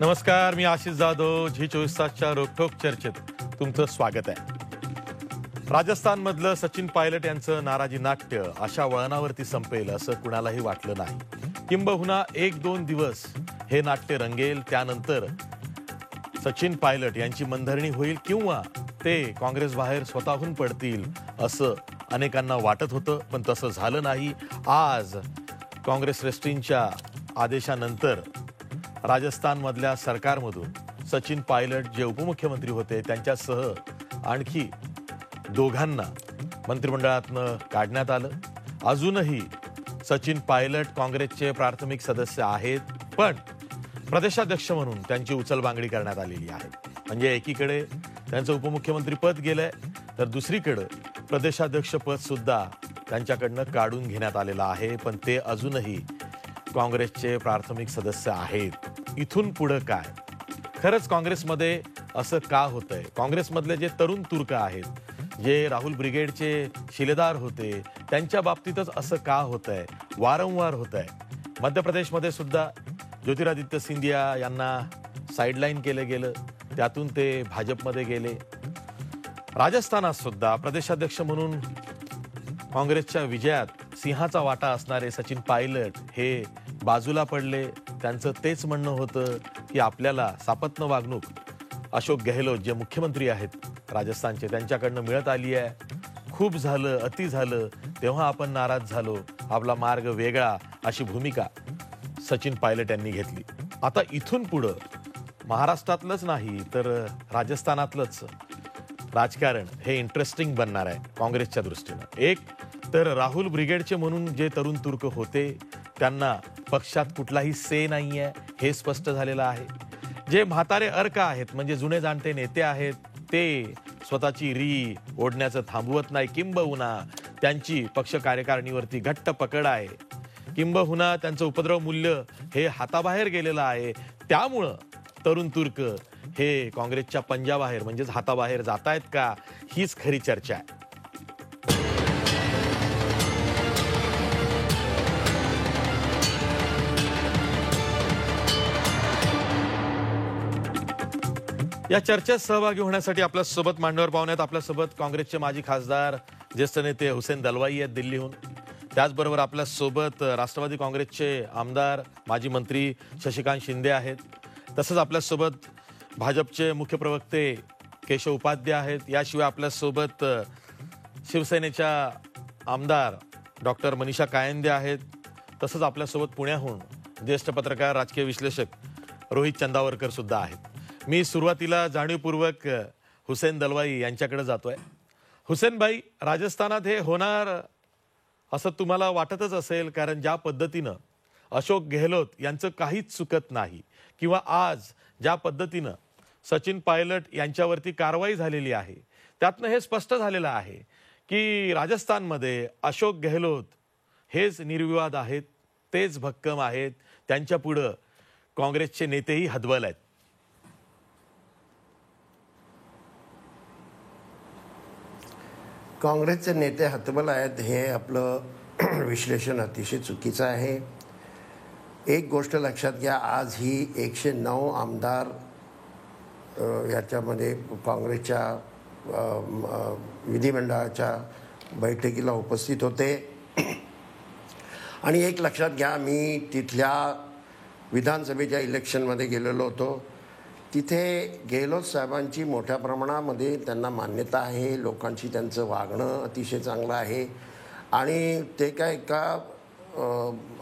नमस्कार, मी आशिष जाधव. झी 24 तासच्या रोखोक चर्चेत तुमचं स्वागत आहे. राजस्थानमधलं सचिन पायलट यांचं नाराजी नाट्य अशा वळणावरती संपेल असं कुणालाही वाटलं नाही. किंबहुना 1-2 दिवस हे नाट्य रंगेल, त्यानंतर सचिन पायलट यांची मनधरणी होईल किंवा ते काँग्रेस बाहेर स्वतःहून पडतील असं अनेकांना वाटत होतं, पण तसं झालं नाही. आज काँग्रेस श्रेष्ठींच्या आदेशानंतर राजस्थानमधल्या सरकारमधून सचिन पायलट जे उपमुख्यमंत्री होते त्यांच्यासह आणखी दोघांना मंत्रिमंडळातनं काढण्यात आलं. अजूनही सचिन पायलट काँग्रेसचे प्राथमिक सदस्य आहेत, पण प्रदेशाध्यक्ष म्हणून त्यांची उचलबांगडी करण्यात आलेली आहे. म्हणजे एकीकडे त्यांचं उपमुख्यमंत्री पद गेलंय, तर दुसरीकडे प्रदेशाध्यक्ष पद सुद्धा त्यांच्याकडनं काढून घेण्यात आलेलं आहे. पण ते अजूनही काँग्रेसचे प्राथमिक सदस्य आहेत. इथून पुढे काय? खरंच काँग्रेसमध्ये असं का होतंय? काँग्रेसमधले जे तरुण तुर्क आहेत, जे राहुल ब्रिगेडचे शिलेदार होते, त्यांच्या बाबतीतच असं का होतंय? वारंवार होतंय. मध्य प्रदेशमध्ये सुद्धा ज्योतिरादित्य सिंधिया यांना साईडलाईन केलं गेलं, त्यातून ते भाजपमध्ये गेले. राजस्थानात सुद्धा प्रदेशाध्यक्ष म्हणून काँग्रेसच्या विजयात सिंहाचा वाटा असणारे सचिन पायलट हे बाजूला पडले. त्यांचं तेच म्हणणं होतं की आपल्याला सापत्न वागणूक अशोक गेहलोत जे मुख्यमंत्री आहेत राजस्थानचे त्यांच्याकडनं मिळत आली आहे. खूप झालं, अति झालं, तेव्हा आपण नाराज झालो, आपला मार्ग वेगळा, अशी भूमिका सचिन पायलट यांनी घेतली. आता इथून पुढं महाराष्ट्रातलंच नाही तर राजस्थानातलंच राजकारण हे इंटरेस्टिंग बनणार आहे काँग्रेसच्या दृष्टीनं. एक तर राहुल ब्रिगेडचे म्हणून जे तरुण तुर्क होते त्यांना पक्षात कुठलाही से नाही आहे हे स्पष्ट झालेलं आहे. जे म्हातारे अर्क आहेत म्हणजे जुने जाणते नेते आहेत ते स्वतःची री ओढण्याचं थांबवत नाही, किंबहुना त्यांची पक्ष कार्यकारिणीवरती घट्ट पकड आहे, किंबहुना त्यांचं उपद्रव मूल्य हे हाताबाहेर गेलेलं आहे. त्यामुळं तरुण तुर्क हे काँग्रेसच्या पंजाबाहेर म्हणजेच हाताबाहेर जात आहेत का, हीच खरी चर्चा आहे. या चर्चेत सहभागी होण्यासाठी आपल्यासोबत मांडवर पाहुण्यात आपल्यासोबत काँग्रेसचे माजी खासदार ज्येष्ठ नेते हुसेन दलवाई आहेत दिल्लीहून. त्याचबरोबर आपल्यासोबत राष्ट्रवादी काँग्रेसचे आमदार माजी मंत्री शशिकांत शिंदे आहेत. तसंच आपल्यासोबत भाजपचे मुख्य प्रवक्ते केशव उपाध्याय आहेत. याशिवाय आपल्यासोबत शिवसेनेच्या आमदार डॉक्टर मनीषा कायंदे आहेत. तसंच आपल्यासोबत पुण्याहून ज्येष्ठ पत्रकार राजकीय विश्लेषक रोहित चंदावरकर सुद्धा आहेत. मी सुरुवातीला जाणीवपूर्वक हुसेन दलवाई यांच्याकडे जातोय. हुसेन भाई, राजस्थानात हे होणार असं तुम्हाला वाटतच असेल, कारण ज्या पद्धतीनं अशोक गेहलोत यांचं काहीच चुकत नाही, किंवा आज ज्या पद्धतीनं सचिन पायलट यांच्यावरती कारवाई झालेली आहे त्यातनं हे स्पष्ट झालेलं आहे की राजस्थानमध्ये अशोक गेहलोत हेच निर्विवाद आहेत, तेच भक्कम आहेत. त्यांच्या पुढं काँग्रेसचे नेतेही हतबल आहेत. काँग्रेसचे नेते हतबल आहेत हे आपलं विश्लेषण अतिशय चुकीचं आहे. एक गोष्ट लक्षात घ्या, आज ही 109 आमदार याच्यामध्ये काँग्रेसच्या विधिमंडळाच्या बैठकीला उपस्थित होते. आणि एक लक्षात घ्या, मी तिथल्या विधानसभेच्या इलेक्शनमध्ये गेलेलो होतो. तिथे गेहलोत साहेबांची मोठ्या प्रमाणामध्ये त्यांना मान्यता आहे, लोकांशी त्यांचं वागणं अतिशय चांगलं आहे. आणि ते काय का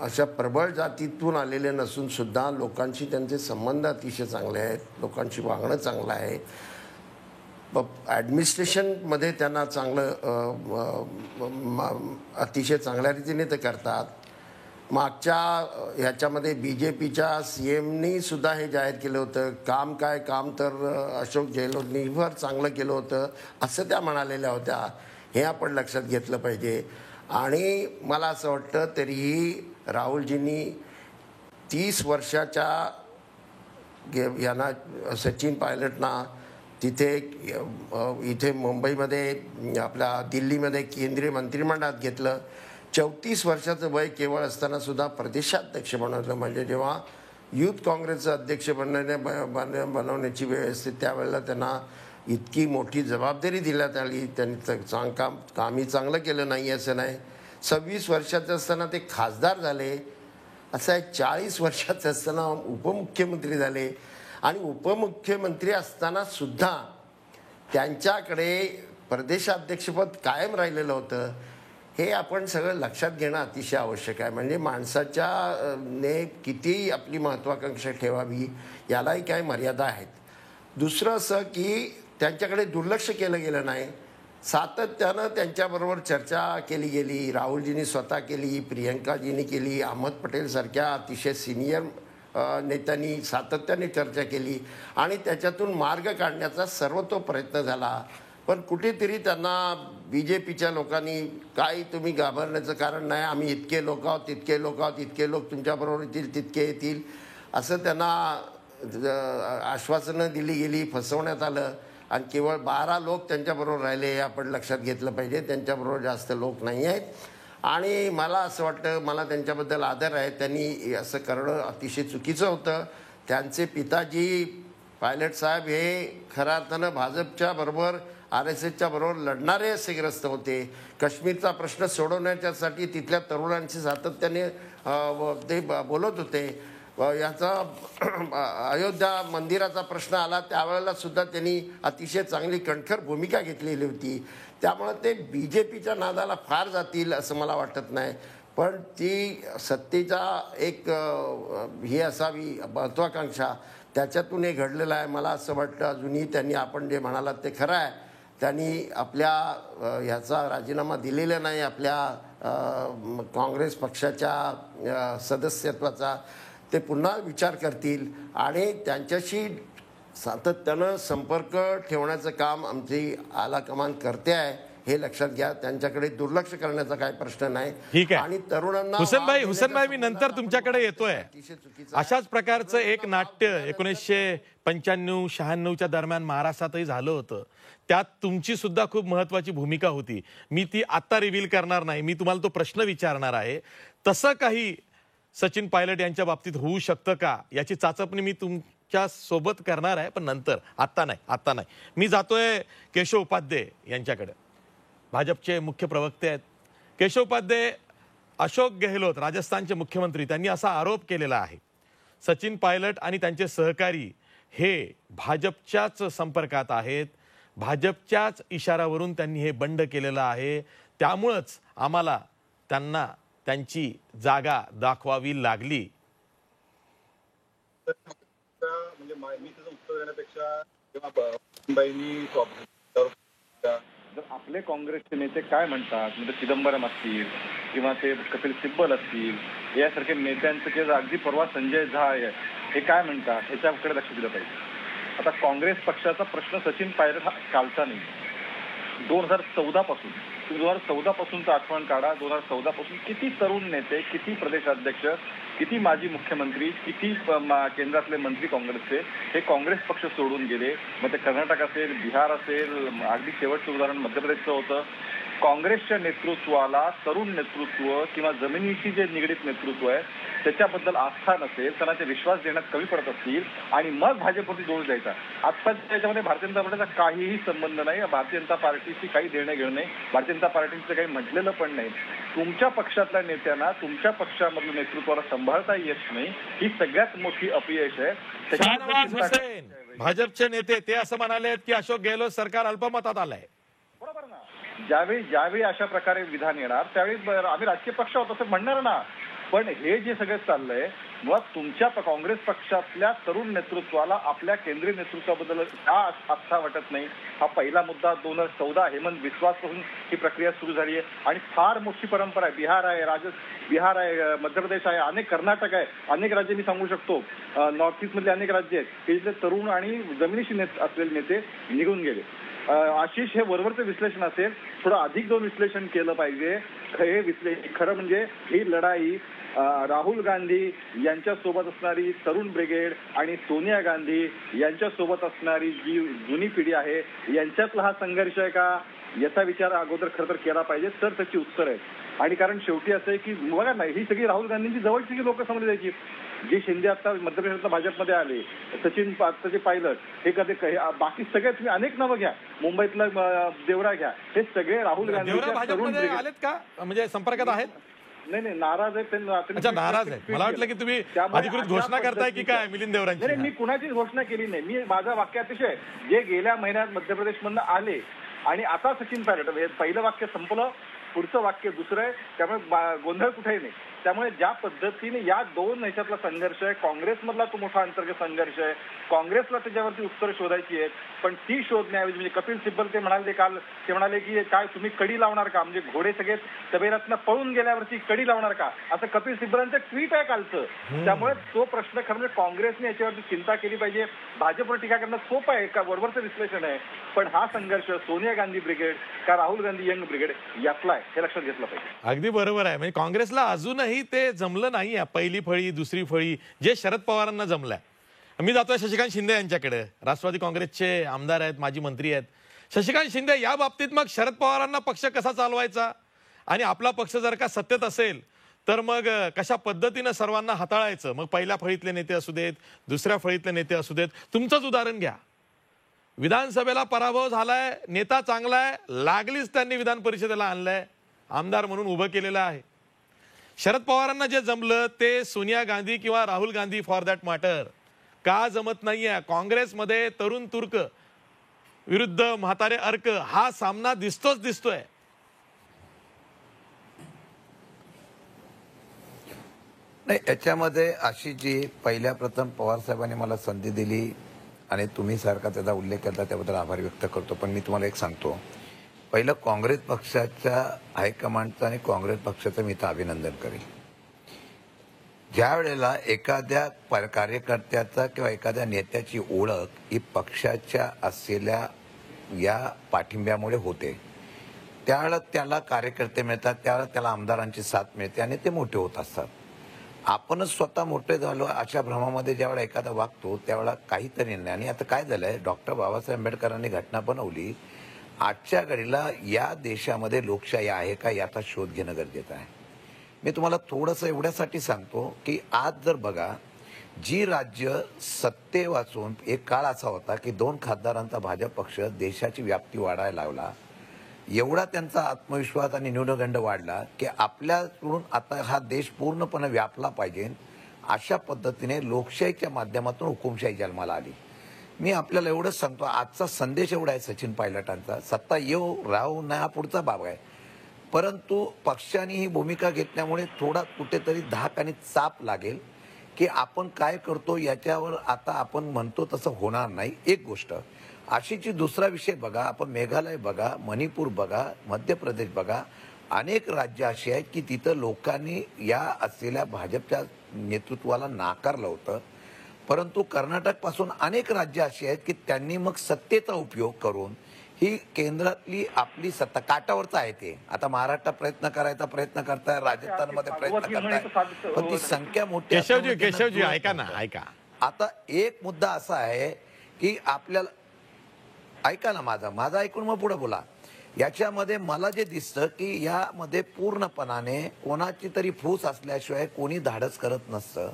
अशा प्रबळ जातीतून आलेले नसूनसुद्धा लोकांशी त्यांचे संबंध अतिशय चांगले आहेत, लोकांशी वागणं चांगलं आहे. ॲडमिनिस्ट्रेशनमध्ये त्यांना चांगलं अतिशय चांगल्या रीतीने ते करतात. मागच्या ह्याच्यामध्ये BJPच्या CMनी सुद्धा हे जाहीर केलं होतं, काम तर अशोक गेहलोतनी फार चांगलं केलं होतं असं त्या म्हणालेल्या होत्या. हे आपण लक्षात घेतलं पाहिजे. आणि मला असं वाटतं तरीही राहुलजींनी 30 वर्षाच्या यांना सचिन पायलटना तिथे इथे मुंबईमध्ये आपल्या दिल्लीमध्ये केंद्रीय मंत्रिमंडळात घेतलं. 34 वर्षाचं वय केवळ असताना सुद्धा प्रदेशाध्यक्ष बनवलं. म्हणजे जेव्हा युथ काँग्रेसचं अध्यक्ष बनवण्याची वेळ असते त्यावेळेला त्यांना इतकी मोठी जबाबदारी देण्यात आली. त्यांनी कामही चांगलं केलं नाही असं नाही. 26 वर्षाचे असताना ते खासदार झाले. असं आहे 40 वर्षाचे असताना उपमुख्यमंत्री झाले आणि उपमुख्यमंत्री असताना सुद्धा त्यांच्याकडे प्रदेशाध्यक्षपद कायम राहिलेलं होतं. हे आपण सगळं लक्षात घेणं अतिशय आवश्यक आहे. म्हणजे माणसाच्या ने किती आपली महत्त्वाकांक्षा ठेवावी यालाही काही मर्यादा आहेत. दुसरं असं की त्यांच्याकडे दुर्लक्ष केलं गेलं नाही. सातत्यानं त्यांच्याबरोबर चर्चा केली गेली. राहुलजींनी स्वतः केली, प्रियंकाजींनी केली, अहमद पटेलसारख्या अतिशय सिनियर नेत्यांनी सातत्याने चर्चा केली आणि त्याच्यातून मार्ग काढण्याचा सर्वतो प्रयत्न झाला. पण कुठेतरी त्यांना BJPच्या लोकांनी काय तुम्ही घाबरण्याचं कारण नाही, आम्ही इतके लोक आहोत, तितके लोक आहोत, इतके लोक तुमच्याबरोबर येतील, तितके येतील असं त्यांना आश्वासनं दिली गेली, फसवण्यात आलं आणि केवळ 12 लोक त्यांच्याबरोबर राहिले हे आपण लक्षात घेतलं पाहिजे. त्यांच्याबरोबर जास्त लोक नाही आहेत आणि मला असं वाटतं, मला त्यांच्याबद्दल आदर आहे. त्यांनी असं करणं अतिशय चुकीचं होतं. त्यांचे पिताजी पायलट साहेब हे खऱ्या अर्थानं भाजपच्या बरोबर RSSच्या बरोबर लढणारे असे ग्रस्त होते. काश्मीरचा प्रश्न सोडवण्याच्यासाठी तिथल्या तरुणांशी सातत्याने ते बोलत होते. याचा अयोध्या मंदिराचा प्रश्न आला त्यावेळेला सुद्धा त्यांनी अतिशय चांगली कणखर भूमिका घेतलेली होती. त्यामुळे ते BJPच्या नादाला फार जातील असं मला वाटत नाही. पण ती सत्तेचा एक ही असावी महत्त्वाकांक्षा, त्याच्यातून हे घडलेलं आहे. मला असं वाटतं अजूनही त्यांनी आपण जे म्हणालात ते खरं आहे. त्यांनी आपल्या ह्याचा राजीनामा दिलेला नाही, आपल्या काँग्रेस पक्षाच्या सदस्यत्वाचा. ते पुन्हा विचार करतील आणि त्यांच्याशी सातत्यानं संपर्क ठेवण्याचं काम आमची आला कमान करते आहे हे लक्षात घ्या. त्यांच्याकडे दुर्लक्ष करण्याचा काही प्रश्न नाही. ठीक आहे. आणि तरुणांना हुसेनभाई मी नंतर तुमच्याकडे येतोय. अशाच प्रकारचं एक नाट्य 1995-96च्या दरम्यान महाराष्ट्रातही झालं होतं. त्यात तुमची सुद्धा खूप महत्वाची भूमिका होती. मी ती आता रिव्हील करणार नाही, मी तुम्हाला तो प्रश्न विचारणार आहे. तसं काही सचिन पायलट यांच्या बाबतीत होऊ शकतं का याची चाचपणी मी तुमच्या सोबत करणार आहे, पण नंतर, आता नाही. मी जातोय केशव उपाध्ये यांच्याकडे. भाजपचे मुख्य प्रवक्ते आहेत केशव उपाध्ये. अशोक गेहलोत राजस्थानचे मुख्यमंत्री त्यांनी असा आरोप केलेला आहे सचिन पायलट आणि त्यांचे सहकारी हे भाजपच्याच संपर्कात आहेत, भाजपच्याच इशाऱ्यावरून त्यांनी हे बंड केलेलं आहे, त्यामुळेच आम्हाला त्यांना त्यांची जागा दाखवावी लागली. म्हणजे मी त्याचं उत्तर देण्यापेक्षा आपले काँग्रेसचे नेते काय म्हणतात, म्हणजे चिदंबरम असतील किंवा ते कपिल सिब्बल असतील यासारख्या नेत्यांचं किंवा अगदी परवा संजय झा हे काय म्हणतात ह्याच्याकडे लक्ष दिलं पाहिजे. आता काँग्रेस पक्षाचा प्रश्न सचिन पायलट हा कालचा नाही. 2014 पासूनचं आठवण काढा. 2014 पासून किती तरुण नेते, किती प्रदेशाध्यक्ष, किती माजी मुख्यमंत्री, किती केंद्रातले मंत्री काँग्रेसचे हे काँग्रेस पक्ष सोडून गेले. मग ते कर्नाटक असेल, बिहार असेल, अगदी शेवटचं उदाहरण मध्य प्रदेशचं होतं. काँग्रेसच्या नेतृत्वाला तरुण नेतृत्व किंवा जमिनीशी जे निगडीत नेतृत्व आहे त्याच्याबद्दल आस्था नसेल, त्यांना ते विश्वास देण्यात कमी पडत असतील आणि मग भाजपवरती दोष द्यायचा. आत्ताच्या त्याच्यामध्ये भारतीय जनता पार्टीचा काहीही संबंध नाही. भारतीय जनता पार्टीशी काही देणं घेणं नाही. भारतीय जनता पार्टीचं काही म्हटलेलं पण नाही. तुमच्या पक्षातल्या नेत्यांना तुमच्या पक्षामधल्या नेतृत्वाला सांभाळता येत नाही, ही सगळ्यात मोठी अपयश आहे. भाजपचे नेते ते असं म्हणाले की अशोक गेहलोत सरकार अल्पमतात आलंय. बरोबर ना. ज्यावेळी अशा प्रकारे विधान येणार त्यावेळी आम्ही राजकीय पक्ष आहोत असं म्हणणार ना. पण हे जे सगळं चाललंय मग तुमच्या काँग्रेस पक्षातल्या तरुण नेतृत्वाला आपल्या केंद्रीय नेतृत्वाबद्दल का आस्था वाटत नाही, हा पहिला मुद्दा. 2014 हेमंत बिस्वासपासून ही प्रक्रिया सुरू झाली आहे आणि फार मोठी परंपरा आहे. बिहार आहे, मध्य प्रदेश आहे, अनेक कर्नाटक आहे, अनेक राज्य मी सांगू शकतो. नॉर्थ ईस्ट मधले अनेक राज्य आहेत की जिथले तरुण आणि जमिनीशी असलेले नेते निघून गेले. आशिष, हे वरवरचं विश्लेषण असेल, थोडं अधिक जाऊन विश्लेषण केलं पाहिजे. हे खरं म्हणजे ही लढाई राहुल गांधी यांच्यासोबत असणारी तरुण ब्रिगेड आणि सोनिया गांधी यांच्यासोबत असणारी जी जुनी पिढी आहे यांच्यातला हा संघर्ष आहे का, याचा विचार अगोदर खरं तर केला पाहिजे, तर त्याची उत्तर आहेत. आणि कारण शेवटी असं आहे की बघा ना, ही सगळी राहुल गांधींची जवळची लोक समजली जायची. जे शिंदे आता मध्य प्रदेशातल्या भाजपमध्ये आले, सचिन आत्ताचे पायलट, हे कधी बाकी सगळे तुम्ही अनेक नावं घ्या, मुंबईतला देवरा घ्या, हे सगळे राहुल गांधी भाजपमध्ये आलेत का, म्हणजे संपर्कात आहेत? नाही, नाराज आहेत. अच्छा, नाराज आहेत. मला वाटलं की तुम्ही अधिकृत घोषणा करताय की काय मिलिंद देवरांची? नाही, मी कुणाचीच घोषणा केली नाही. मी माझं वाक्य अतिशय, जे गेल्या महिन्यात मध्य प्रदेशमधनं आले आणि आता सचिन पायलट, पहिलं वाक्य संपलं, पुढचं वाक्य दुसरं आहे. त्यामुळे गोंधळ कुठेही नाही. त्यामुळे ज्या पद्धतीने या दोन ह्याच्यातला संघर्ष आहे, काँग्रेसमधला तो मोठा अंतर्गत संघर्ष आहे, काँग्रेसला त्याच्यावरती उत्तर शोधायची आहेत, पण ती शोधण्याऐवजी म्हणजे कपिल सिब्बल ते म्हणाले की काय तुम्ही कडी लावणार का, म्हणजे घोडे सगळे तबेल्यातनं पळून गेल्यावरती कडी लावणार का, असं कपिल सिब्बलांचं ट्विट आहे कालचं. त्यामुळे तो प्रश्न खरं म्हणजे काँग्रेसने याच्यावरती चिंता केली पाहिजे. भाजपवर टीका करणं सोपं आहे, का बरोबरचं विश्लेषण आहे, पण हा संघर्ष सोनिया गांधी ब्रिगेड का राहुल गांधी यंग ब्रिगेड यातला आहे, हे लक्षात घेतलं पाहिजे. अगदी बरोबर आहे. म्हणजे काँग्रेसला अजूनही ते जमलं नाही, पहिली फळी दुसरी फळी जे शरद पवारांना जमलंय. मी जातोय शशिकांत शिंदे यांच्याकडे, राष्ट्रवादी काँग्रेसचे आमदार आहेत, माजी मंत्री आहेत. शशिकांत शिंदे, या बाबतीत मग शरद पवारांना पक्ष कसा चालवायचा आणि आपला पक्ष जर का सत्तेत असेल तर मग कशा पद्धतीनं सर्वांना हाताळायचं? मग पहिल्या फळीतले नेते असू देत, दुसऱ्या फळीतले नेते असू देत, तुमचंच उदाहरण घ्या. विधानसभेला पराभव झालाय, नेता चांगला आहे, लागलीच त्यांनी विधान परिषदेला आणलंय, आमदार म्हणून उभं केलेलं आहे. शरद पवारांना जे जमलं ते सोनिया गांधी किंवा Rahul Gandhi for that matter का जमत नाहीये? काँग्रेसमध्ये तरुण तुर्क विरुद्ध म्हातारे अर्क हा सामना दिसतोय. नाही, याच्यामध्ये अशी जी पहिल्या प्रथम पवार साहेबांनी मला संधी दिली आणि तुम्ही सारखा त्याचा उल्लेख केला, त्याबद्दल आभार व्यक्त करतो. पण मी तुम्हाला एक सांगतो, पहिलं काँग्रेस पक्षाच्या हायकमांडचं आणि काँग्रेस पक्षाचं मी इथं अभिनंदन करेल. ज्या वेळेला एखाद्या कार्यकर्त्याचा किंवा एखाद्या नेत्याची ओळख ही पक्षाच्या असलेल्या या पाठिंब्यामुळे होते, त्यावेळेला त्याला कार्यकर्ते मिळतात, त्यावेळेला त्याला आमदारांची साथ मिळते आणि ते मोठे होत असतात. आपणच स्वतः मोठे झालो अशा भ्रमामध्ये ज्यावेळेला एखादा वागतो त्यावेळेला काहीतरी नाही. आणि आता काय झालंय, डॉक्टर बाबासाहेब आंबेडकरांनी घटना बनवली. आजच्या घडीला या देशामध्ये लोकशाही आहे का याचा शोध घेणं गरजेचं आहे. मी तुम्हाला थोडंसं एवढ्यासाठी सांगतो की आज जर बघा, जी राज्य सत्ते वाचून एक काळ असा होता की 2 खासदारांचा भाजप पक्ष देशाची व्याप्ती वाढायला लावला, एवढा त्यांचा आत्मविश्वास आणि न्यूनगंड वाढला की आपल्याकडून आता हा देश पूर्णपणे व्यापला पाहिजे, अशा पद्धतीने लोकशाहीच्या माध्यमातून हुकुमशाही जन्माला आली. मी आपल्याला एवढंच सांगतो, आजचा संदेश एवढा आहे सचिन पायलटांचा, सत्ता येऊ राहू नाही हा पुढचा बाब आहे, परंतु पक्षाने ही भूमिका घेतल्यामुळे थोडा कुठेतरी धाक आणि चाप लागेल की आपण काय करतो याच्यावर आता आपण म्हणतो तसं होणार नाही. एक गोष्ट अशीची, दुसरा विषय बघा, आपण मेघालय बघा, मणिपूर बघा, मध्य प्रदेश बघा, अनेक राज्य अशी आहेत की तिथं लोकांनी या असलेल्या भाजपच्या नेतृत्वाला नाकारलं होतं. परंतु कर्नाटक पासून अनेक राज्य अशी आहेत की त्यांनी मग सत्तेचा उपयोग करून ही केंद्रातली आपली सत्ता, काटावरचं आहे ते, आता महाराष्ट्रात प्रयत्न करायचा प्रयत्न करताय, राजस्थानमध्ये प्रयत्न करताय, पण ती संख्या मोठी. केशवजी ऐका ना, ऐका. आता एक मुद्दा असा आहे की आपल्याला, ऐका ना, माझा ऐकून मग पुढे बोला. याच्यामध्ये मला जे दिसतं की यामध्ये पूर्णपणाने कोणाची तरी फूस असल्याशिवाय कोणी धाडस करत नसतं.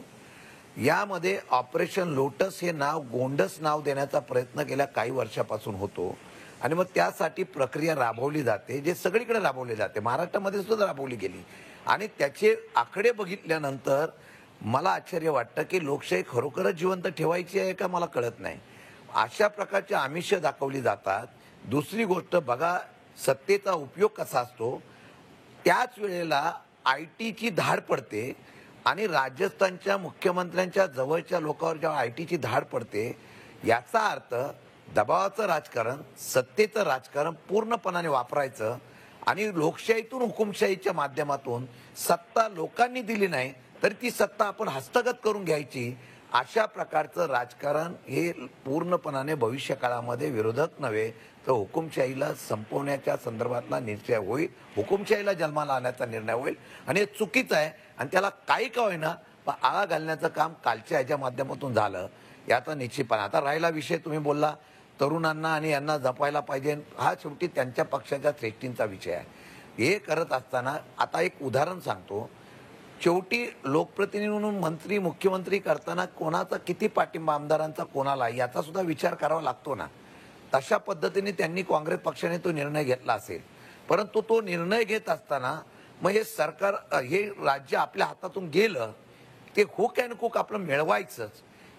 यामध्ये ऑपरेशन लोटस हे नाव, गोंडस नाव देण्याचा प्रयत्न गेल्या काही वर्षापासून होतो आणि मग त्यासाठी प्रक्रिया राबवली जाते, जे सगळीकडे राबवली जाते, महाराष्ट्रामध्ये सुद्धा राबवली गेली. आणि त्याचे आकडे बघितल्यानंतर मला आश्चर्य वाटतं की लोकशाही खरोखरच जिवंत ठेवायची आहे का मला कळत नाही. अशा प्रकारची आमिष दाखवली जातात. दुसरी गोष्ट बघा, सत्तेचा उपयोग कसा असतो, त्याच वेळेला आयटीची धाड पडते आणि राजस्थानच्या मुख्यमंत्र्यांच्या जवळच्या लोकांवर जेव्हा आयटीची धाड पडते, याचा अर्थ दबावाचं राजकारण, सत्तेचं राजकारण पूर्णपणाने वापरायचं आणि लोकशाहीतून हुकुमशाहीच्या माध्यमातून सत्ता लोकांनी दिली नाही तरी ती सत्ता आपण हस्तगत करून घ्यायची, अशा प्रकारचं राजकारण हे पूर्णपणाने भविष्य काळामध्ये विरोधक नव्हे तर हुकुमशाहीला संपवण्याच्या संदर्भातला निर्णय होईल, हुकुमशाहीला जन्माला आणण्याचा निर्णय होईल. आणि हे चुकीचं आहे आणि त्याला काही का होईना पण आळा घालण्याचं काम कालच्या ह्याच्या माध्यमातून झालं याचा निश्चितपणे. आता राहिला विषय तुम्ही बोलला तरुणांना आणि यांना जपायला पाहिजे, हा शेवटी त्यांच्या पक्षाच्या श्रेष्ठींचा विषय आहे. हे करत असताना आता एक उदाहरण सांगतो. शेवटी लोकप्रतिनिधी म्हणून मंत्री मुख्यमंत्री करताना कोणाचा किती पाठिंबा आमदारांचा कोणाला याचा सुद्धा विचार करावा लागतो ना. तशा पद्धतीने त्यांनी काँग्रेस पक्षाने तो निर्णय घेतला असेल. परंतु तो निर्णय घेत असताना मग हे सरकार हे राज्य आपल्या हातातून गेलं ते हुक अँड कुक आपलं मिळवायचंच,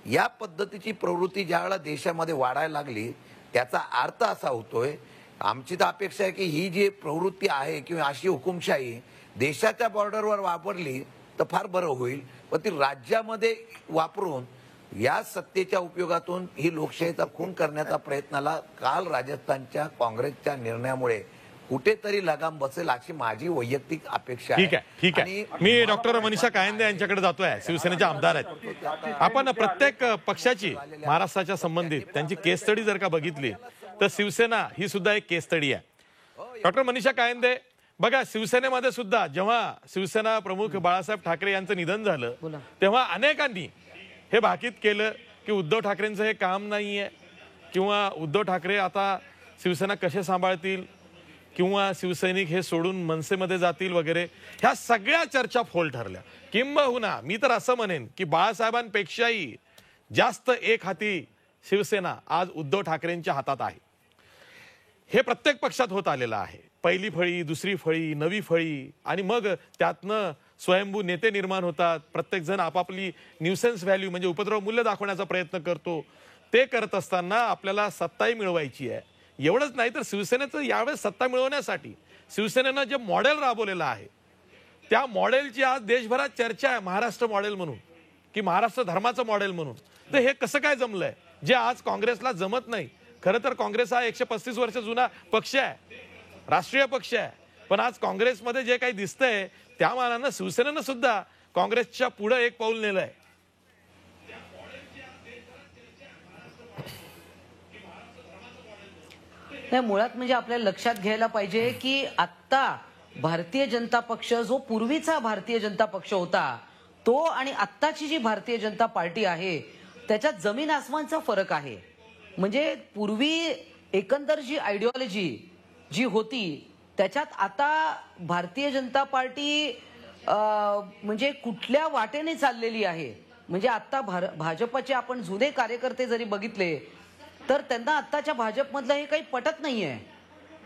या पद्धतीची प्रवृत्ती ज्यावेळेला देशामध्ये वाढायला लागली त्याचा अर्थ असा होतोय, आमची तर अपेक्षा आहे की ही जी प्रवृत्ती आहे किंवा अशी हुकुमशाही देशाच्या बॉर्डरवर वापरली तर फार बरं होईल, पण ती राज्यामध्ये वापरून या सत्तेच्या उपयोगातून ही लोकशाहीचा खून करण्याचा प्रयत्नाला काल राजस्थानच्या काँग्रेसच्या निर्णयामुळे कुठेतरी लगाम बसेल अशी माझी वैयक्तिक अपेक्षा आहे. ठीक आहे. मी डॉक्टर मनीषा कायंदे यांच्याकडे जातोय, शिवसेनेचे आमदार आहेत. आपण प्रत्येक पक्षाची महाराष्ट्राच्या संबंधित त्यांची केस स्टडी जर का बघितली तर शिवसेना ही सुद्धा एक केस स्टडी आहे. डॉक्टर मनीषा कायंदे, बघा शिवसेनेमध्ये सुद्धा जेव्हा शिवसेना प्रमुख बाळासाहेब ठाकरे यांचं निधन झालं तेव्हा अनेकांनी हे भाकीत केलं की उद्धव ठाकरेंचं हे काम नाहीये किंवा उद्धव ठाकरे आता शिवसेना कसे सांभाळतील किंवा शिवसैनिक हे सोडून मनसेमध्ये जातील वगैरे. ह्या सगळ्या चर्चा फोल ठरल्या. किंबहुना मी तर असं म्हणेन की बाळासाहेबांपेक्षाही जास्त एक हाती शिवसेना आज उद्धव ठाकरेंच्या हातात आहे. हे प्रत्येक पक्षात होत आलेलं आहे. पहिली फळी, दुसरी फळी, नवी फळी आणि मग त्यातनं स्वयंभू नेते निर्माण होतात. प्रत्येक जण आपापली न्यूसेन्स व्हॅल्यू म्हणजे उपद्रव मूल्य दाखवण्याचा प्रयत्न करतो. ते करत असताना आपल्याला सत्ताही मिळवायची आहे. एवढंच नाही तर शिवसेनेचं यावेळेस सत्ता मिळवण्यासाठी शिवसेनेनं जे मॉडेल राबवलेलं आहे त्या मॉडेलची आज देशभरात चर्चा आहे, महाराष्ट्र मॉडेल म्हणून की महाराष्ट्र धर्माचं मॉडेल म्हणून. तर हे कसं काय जमलंय जे आज काँग्रेसला जमत नाही. खरं तर काँग्रेस हा 135 वर्ष जुना पक्ष आहे, राष्ट्रीय पक्ष आहे, पण आज काँग्रेसमध्ये जे काही दिसतंय त्या मानानं शिवसेनेनं सुद्धा काँग्रेसच्या पुढे एक पाऊल नेलंय. नाही, मुळात म्हणजे आपल्याला लक्षात घ्यायला पाहिजे की आत्ता भारतीय जनता पक्ष जो पूर्वीचा भारतीय जनता पक्ष होता तो आणि आत्ताची जी भारतीय जनता पार्टी आहे त्याच्यात जमीन आसमानचा फरक आहे. म्हणजे पूर्वी एकंदर जी आयडिओलॉजी जी होती त्याच्यात आता भारतीय जनता पार्टी म्हणजे कुठल्या वाटेने चाललेली आहे. म्हणजे आता भाजपचे आपण जुने कार्यकर्ते जरी बघितले तर त्यांना आत्ताच्या भाजपमधलं हे काही पटत नाहीये.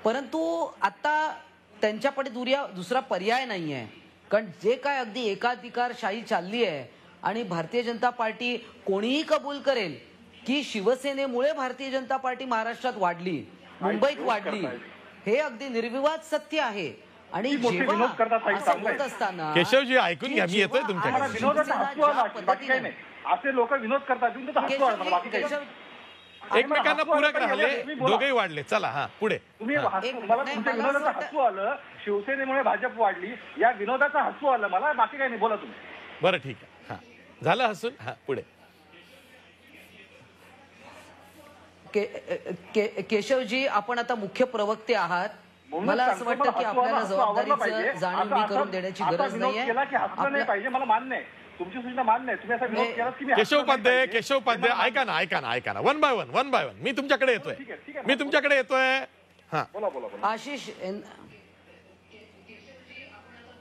परंतु आता त्यांच्याकडे दुसरा पर्याय नाहीये, कारण जे काय अगदी एकाधिकारशाही चालली आहे आणि भारतीय जनता पार्टी कोणीही कबूल करेल की शिवसेनेमुळे भारतीय जनता पार्टी महाराष्ट्रात वाढली, मुंबईत वाढली, हे अगदी निर्विवाद सत्य आहे. आणि जेव्हा असं होत असताना केशवजी ऐकून घ्या, मी येतोय तुमच्याकडे. असे लोक विनोद करतात, एकमेकांना पूरक राहिले, दोघेही वाढले. चला हा पुढे. मला तुमच्या विनोदाचं हसू आलं, शिवसेनेमुळे भाजप वाढली या विनोदाचं हसू आलं मला, बाकी काही नाही, बोला तुम्ही. बरं ठीक आहे, हा झालं हसून. हा पुढे. केशवजी, आपण आता मुख्य प्रवक्ते आहात, मला असं वाटतं की आपल्याला जबाबदारीचं जाणीव करून देण्याची गरज नाहीये. मला मान्य आहे, तुमची सूचना मान्य आहे, तुम्ही असा विनोद केलात की केशव उपाध्याय ऐका ना वन बाय वन मी तुमच्याकडे येतोय. हा बोला. आशिष,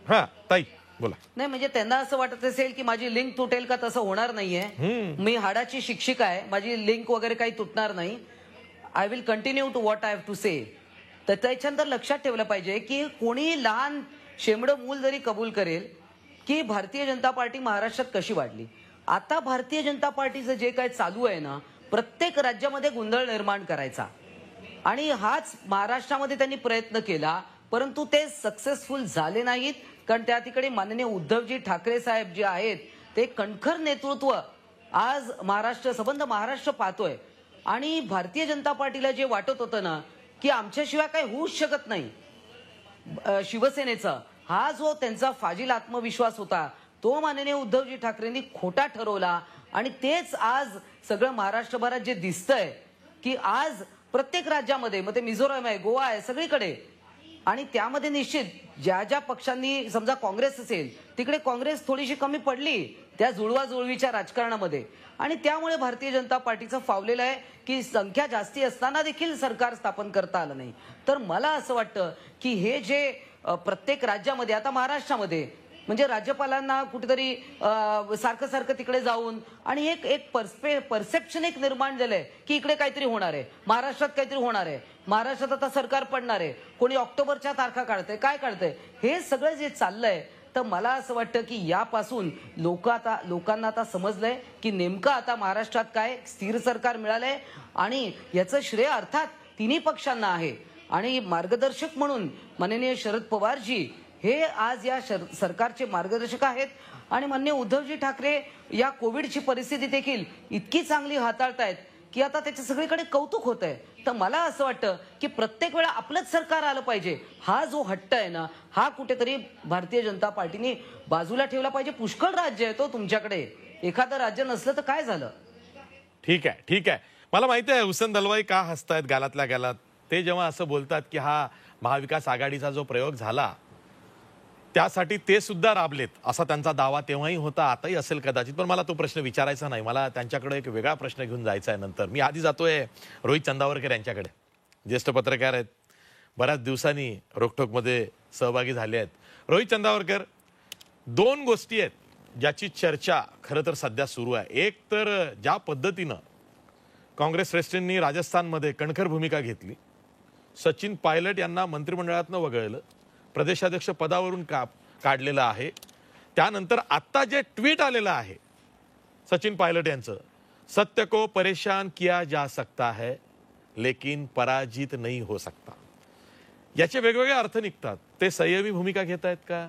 हा ताई बोला. नाही म्हणजे त्यांना असं वाटत असेल की माझी लिंक तुटेल का, तसं होणार नाहीये. मी हाडाची शिक्षिका आहे, माझी लिंक वगैरे काही तुटणार नाही. I will continue to what I have to say. तर त्याच्यानंतर लक्षात ठेवलं पाहिजे की कोणी लहान शेमडं मूल जरी कबूल करेल की भारतीय जनता पार्टी महाराष्ट्रात कशी वाढली. आता भारतीय जनता पार्टीचं जे काय चालू आहे ना, प्रत्येक राज्यामध्ये गोंधळ निर्माण करायचा, आणि हाच महाराष्ट्रामध्ये त्यांनी प्रयत्न केला, परंतु ते सक्सेसफुल झाले नाहीत. कारण त्या तिकडे माननीय उद्धवजी ठाकरे साहेब जे आहेत ते कणखर नेतृत्व आज संबंध महाराष्ट्र पाहतोय. आणि भारतीय जनता पार्टीला जे वाटत होतं ना की आमच्याशिवाय काही होऊच शकत नाही, शिवसेनेचा हा जो त्यांचा फाजील आत्मविश्वास होता तो माननीय उद्धवजी ठाकरेंनी खोटा ठरवला. आणि तेच आज सगळं महाराष्ट्रभरात जे दिसतंय की आज प्रत्येक राज्यामध्ये, मग ते मिझोराम आहे, गोवा आहे, सगळीकडे, आणि त्यामध्ये निश्चित ज्या ज्या पक्षांनी, समजा काँग्रेस असेल तिकडे काँग्रेस थोडीशी कमी पडली त्या जुळवाजुळवीच्या राजकारणामध्ये. आणि त्यामुळे भारतीय जनता पार्टीचं फावलेलं आहे की संख्या जास्ती असताना देखील सरकार स्थापन करता आलं नाही. तर मला असं वाटतं की हे जे प्रत्येक राज्यामध्ये, आता महाराष्ट्रामध्ये म्हणजे राज्यपालांना कुठेतरी सारखं सारखं तिकडे जाऊन आणि एक एक परसेप्शन एक निर्माण झालंय की इकडे काहीतरी होणार आहे, महाराष्ट्रात काहीतरी होणार आहे, महाराष्ट्रात आता सरकार पडणार आहे, कोणी ऑक्टोबरच्या तारखा काढतंय, काय काढतंय, हे सगळं जे चाललंय. तर मला असं वाटतं की यापासून लोकांना आता समजलंय की नेमकं आता महाराष्ट्रात काय स्थिर सरकार मिळालंय आणि याचं श्रेय अर्थात तिन्ही पक्षांना आहे. आणि मार्गदर्शक म्हणून माननीय शरद पवारजी हे आज या सरकारचे मार्गदर्शक आहेत. आणि माननीय उद्धवजी ठाकरे या कोविडची परिस्थिती देखील इतकी चांगली हाताळतायत की आता त्याच्या सगळीकडे कौतुक होत आहे. तर मला असं वाटतं की प्रत्येक वेळा आपलंच सरकार आलं पाहिजे, हा जो हट्ट आहे ना, हा कुठेतरी भारतीय जनता पार्टीने बाजूला ठेवला पाहिजे. पुष्कळ राज्य आहे तो तुमच्याकडे, एखादं राज्य नसलं तर काय झालं. ठीक आहे, ठीक आहे. मला माहिती आहे हुसेन दलवाई का हसतायत गालातल्या गालात. ते जेव्हा असं बोलतात की हा महाविकास आघाडीचा जो प्रयोग झाला त्यासाठी ते सुद्धा राबलेत असा त्यांचा दावा तेव्हाही होता, आताही असेल कदाचित. पण मला तो प्रश्न विचारायचा नाही, मला त्यांच्याकडे एक वेगळा प्रश्न घेऊन जायचा आहे नंतर. मी आधी जातोय रोहित चंदावरकर यांच्याकडे, ज्येष्ठ पत्रकार आहेत, बऱ्याच दिवसांनी रोखठोकमध्ये सहभागी झाले आहेत. रोहित चंदावरकर, दोन गोष्टी आहेत ज्याची चर्चा खरं तर सध्या सुरू आहे. एक तर ज्या पद्धतीनं काँग्रेस श्रेष्ठींनी राजस्थानमध्ये कणखर भूमिका घेतली, सचिन पायलट यांना मंत्रिमंडळातनं वगळलं, प्रदेशाध्यक्ष पदावरून काढलेलं आहे. त्यानंतर आत्ता जे ट्विट आलेलं आहे सचिन पायलट यांचं, सत्य को परेशान किया जा सकता है लेकिन पराजित नहीं हो सकता. याचे वेगवेगळे अर्थ निघतात. ते संयमी भूमिका घेत आहेत का,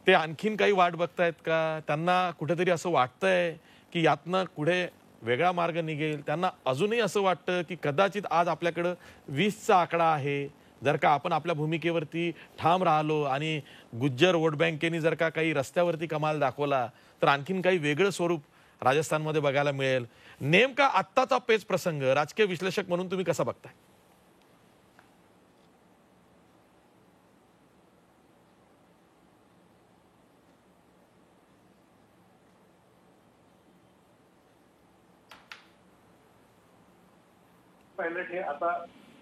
ते आणखीन काही वाट बघतायत का, त्यांना कुठेतरी असं वाटतंय की यातनं पुढे वेगळा मार्ग निघेल, त्यांना अजूनही असं वाटतं की कदाचित आज आपल्याकडं 20चा आकडा आहे, जर का आपण आपल्या भूमिकेवरती ठाम राहिलो आणि गुज्जर वोट बँकेने जर का काही रस्त्यावरती कमाल दाखवला तर आणखीन काही वेगळं स्वरूप राजस्थानमध्ये बघायला मिळेल. नेमका आत्ताचा पेच प्रसंग राजकीय विश्लेषक म्हणून तुम्ही कसा बघताय? पायलट हे आता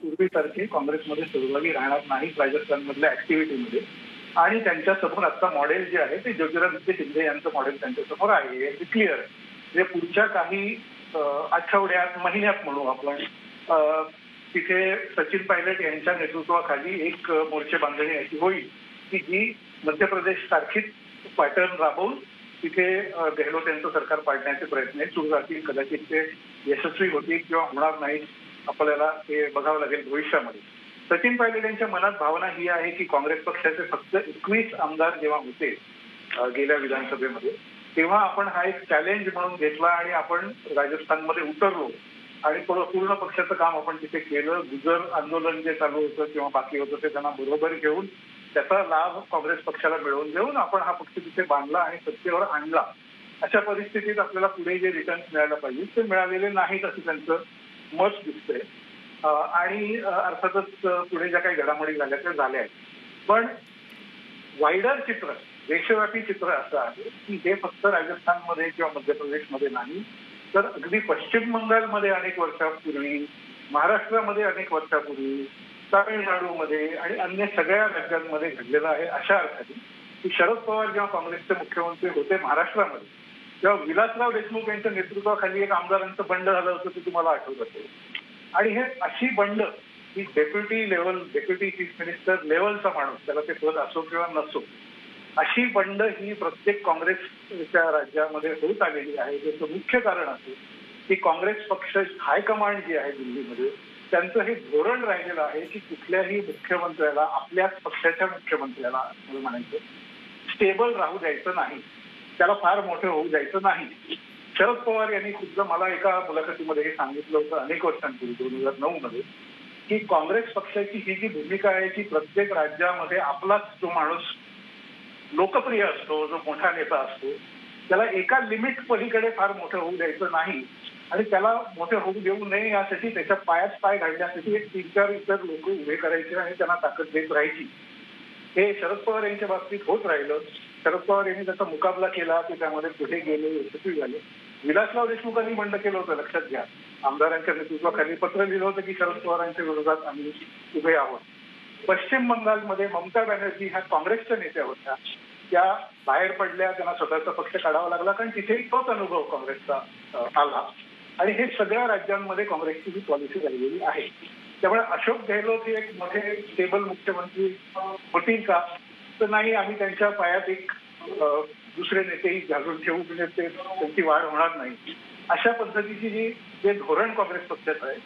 पूर्वीसारखे काँग्रेसमध्ये सहभागी राहणार नाहीत राजस्थानमधल्या ऍक्टिव्हिटीमध्ये. आणि त्यांच्यासमोर आता मॉडेल जे आहे ते ज्योतिरादित्य शिंदे यांचं मॉडेल त्यांच्यासमोर आहे, हे क्लिअर आहे. म्हणजे पुढच्या काही आठवड्यात, महिन्यात म्हणू आपण, तिथे सचिन पायलट यांच्या नेतृत्वाखाली एक मोर्चे बांधणी अशी होईल की जी मध्य प्रदेश सारखीच पॅटर्न राबवून तिथे गेहलोत यांचं सरकार पाडण्याचे प्रयत्न सुरू राहतील. कदाचित ते यशस्वी होतील किंवा होणार नाहीत, आपल्याला ते बघावं लागेल भविष्यामध्ये. सचिन पायलट यांच्या मनात भावना ही आहे की काँग्रेस पक्षाचे फक्त 21 आमदार जेव्हा होते गेल्या विधानसभेमध्ये, तेव्हा आपण हा एक चॅलेंज म्हणून घेतला आणि आपण राजस्थानमध्ये उतरलो आणि पूर्ण पक्षाचं काम आपण तिथे केलं. गुजर आंदोलन जे चालू होतं किंवा बाकी होतं ते त्यांना बरोबर घेऊन त्याचा लाभ काँग्रेस पक्षाला मिळवून देऊन आपण हा पक्ष तिथे बांधला आणि सत्तेवर आणला. अशा परिस्थितीत आपल्याला पुढे जे रिटर्न्स मिळायला पाहिजे ते मिळालेले नाहीत असं त्यांचं मत दिसतंय. आणि अर्थातच पुढे ज्या काही घडामोडी झाल्या त्या झाल्या आहेत. पण वाईडर चित्र, देशव्यापी चित्र असं आहे की हे फक्त राजस्थानमध्ये किंवा मध्य प्रदेशमध्ये नाही, तर अगदी पश्चिम बंगालमध्ये अनेक वर्षापूर्वी, महाराष्ट्रामध्ये अनेक वर्षापूर्वी, तामिळनाडूमध्ये आणि अन्य सगळ्या राज्यांमध्ये घडलेलं आहे. अशा अर्थाने की शरद पवार जेव्हा काँग्रेसचे मुख्यमंत्री होते महाराष्ट्रामध्ये, तेव्हा विलासराव देशमुख यांच्या नेतृत्वाखाली एक आमदारांचं बंड झालं होतं, ते तुम्हाला आठवत असेल. आणि हे अशी बंड ही डेप्युटी चीफ मिनिस्टर लेवलचा माणूस, त्याला ते पद असो किंवा नसो, अशी बंड ही प्रत्येक काँग्रेसच्या राज्यामध्ये होत आलेली आहे. त्याचं मुख्य कारण असं की काँग्रेस पक्ष हायकमांड जी आहे दिल्लीमध्ये, त्यांचं हे धोरण राहिलेलं आहे की कुठल्याही मुख्यमंत्र्याला, आपल्याच पक्षाच्या मुख्यमंत्र्याला मला म्हणायचं, स्टेबल राहू द्यायचं नाही, त्याला फार मोठे होऊ द्यायचं नाही. शरद पवार यांनी खुद्द मला एका मुलाखतीमध्ये हे सांगितलं होतं अनेक वर्षांपूर्वी 2009 मध्ये की काँग्रेस पक्षाची ही जी भूमिका आहे की प्रत्येक राज्यामध्ये आपलाच जो माणूस लोकप्रिय असतो, जो मोठा नेता असतो, त्याला एका लिमिट पलीकडे फार मोठं होऊ द्यायचं नाही आणि त्याला मोठे होऊ देऊ नये यासाठी त्याच्या पायात पाय घालण्यासाठी एक 3-4 इतर लोक उभे करायचे आणि त्यांना ताकद देत राहायची. हे शरद पवार यांच्या बाबतीत होत राहिलं. शरद पवार यांनी त्याचा मुकाबला केला, ते त्यामध्ये पुढे गेले, यशस्वी झाले. विलासराव देशमुखांनी बंड केलं होतं, लक्षात घ्या. आमदारांच्या नेतृत्वाखाली पत्र लिहिलं होतं की शरद पवारांच्या विरोधात आम्ही उभे आहोत. पश्चिम बंगालमध्ये ममता बॅनर्जी ह्या काँग्रेसच्या नेत्या होत्या, त्या बाहेर पडल्या, त्यांना स्वतःचा पक्ष काढावा लागला, कारण तिथेही तोच अनुभव काँग्रेसचा आला. आणि हे सगळ्या राज्यांमध्ये काँग्रेसची ही पॉलिसी राहिलेली आहे. त्यामुळे अशोक गेहलोत हे एक मोठे स्टेबल मुख्यमंत्री होतील का, तर नाही. आम्ही त्यांच्या पायात एक दुसरे नेतेही घालून ठेवू, म्हणजे त्यांची वाढ होणार नाही. अशा पद्धतीची जे धोरण काँग्रेस पक्षाचं आहे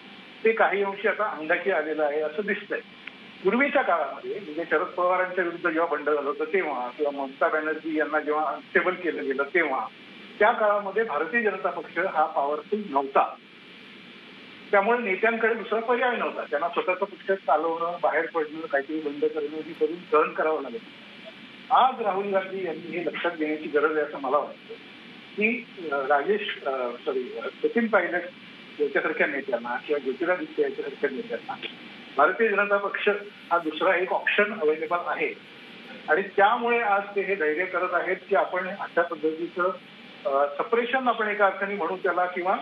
ते काही अंशी आता अंगाशी आलेलं आहे असं दिसतंय. पूर्वीच्या काळामध्ये म्हणजे शरद पवारांच्या विरुद्ध जेव्हा बंड झालं होतं तेव्हा, किंवा ममता बॅनर्जी यांना जेव्हा अनस्टेबल केलं गेलं तेव्हा, त्या काळामध्ये भारतीय जनता पक्ष हा पॉवरफुल नव्हता. त्यामुळे नेत्यांकडे दुसरा पर्याय नव्हता. त्यांना स्वतःचा पक्ष चालवणं, बाहेर पडणं, काहीतरी बंद करणं ही करून सहन करावं लागेल. आज राहुल गांधी यांनी हे लक्षात घेण्याची गरज आहे असं मला वाटतं की सचिन पायलट याच्यासारख्या नेत्यांना किंवा ज्योतिरादित्य याच्यासारख्या नेत्यांना भारतीय जनता पक्ष हा दुसरा एक ऑप्शन अवेलेबल आहे. आणि त्यामुळे आज ते हे धैर्य करत आहेत की आपण अशा पद्धतीचं सपरेशन आपण एका अर्थाने म्हणू त्याला, किंवा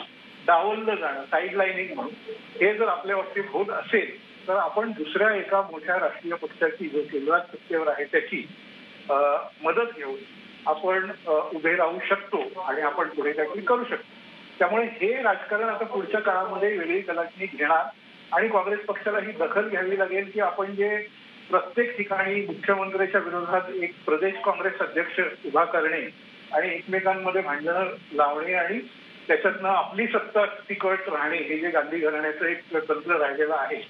डावललं जाणं, साईडलाईनिंग म्हणून, हे जर आपल्या बाबतीत होत असेल तर आपण दुसऱ्या एका मोठ्या राष्ट्रीय पक्षाची जो केंद्रात सत्तेवर आहे त्याची मदत घेऊन आपण उभे राहू शकतो आणि आपण पुढे काहीतरी करू शकतो. त्यामुळे हे राजकारण आता पुढच्या काळामध्ये वेगळी कलाटणी घेणार आणि काँग्रेस पक्षाला ही दखल घ्यावी लागेल की आपण जे प्रत्येक ठिकाणी मुख्यमंत्र्यांच्या विरोधात एक प्रदेश काँग्रेस अध्यक्ष उभा करणे आणि एकमेकांमध्ये भांडणं लावणे आणि त्याच्यातनं आपली सत्ता तिकट राहणे, हे जे गांधी घराण्याचं एक तंत्र राहिलेलं आहे,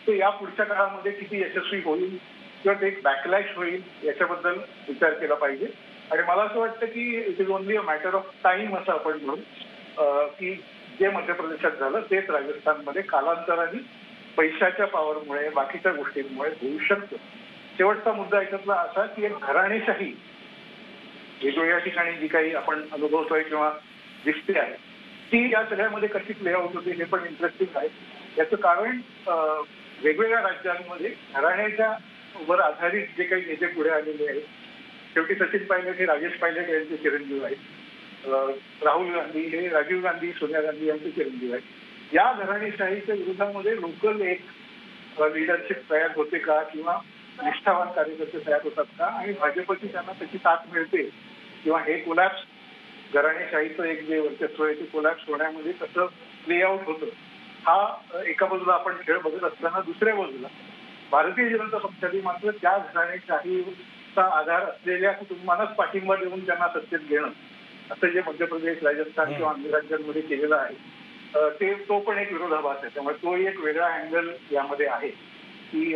ते या पुढच्या काळामध्ये किती यशस्वी होईल किंवा ते एक बॅकलॅश होईल याच्याबद्दल विचार केला पाहिजे. आणि मला असं वाटतं की it is only a matter of time असं आपण म्हणू की जे मध्य प्रदेशात झालं तेच राजस्थानमध्ये कालांतराने पैशाच्या पॉवरमुळे, बाकीच्या गोष्टींमुळे होऊ शकतं. शेवटचा मुद्दा याच्यातला असा की एक घराणेशाही वेगवेगळ्या ठिकाणी जी काही आपण अनुभवतोय किंवा दिसते आहे ती या सगळ्यामध्ये कशी प्ले आउट होते हे पण इंटरेस्टिंग आहे. याचं कारण वेगवेगळ्या राज्यांमध्ये घराण्याच्या वर आधारित जे काही नेते पुढे आलेले आहेत. शेवटी सचिन पायलट हे राजेश पायलट यांचे चिरंजीव आहेत, राहुल गांधी हे राजीव गांधी, सोनिया गांधी यांचे चिरंजीव आहेत. या घराणेशाहीच्या विरोधामध्ये लोकल एक लिडरशिप तयार होते का, किंवा निष्ठावान कार्यकर्ते तयार होतात का, आणि भाजपची त्यांना त्याची साथ मिळते, किंवा हे कोलॅप्स घराणेशाहीचं एक जे वर्चस्व आहे ते कोलॅप्स होण्यामध्ये कसं प्ले आउट होतं, हा एका बाजूला आपण खेळ बघत असताना दुसऱ्या बाजूला भारतीय जनता पक्षाने मात्र त्या घराणेशाहीचा आधार असलेल्या कुटुंबांनाच पाठिंबा देऊन त्यांना सत्तेत घेणं, असं जे मध्य प्रदेश, राजस्थान किंवा अन्य राज्यांमध्ये केलेलं आहे तो पण एक विरोधाभास आहे. त्यामुळे तो एक वेगळा अँगल यामध्ये आहे की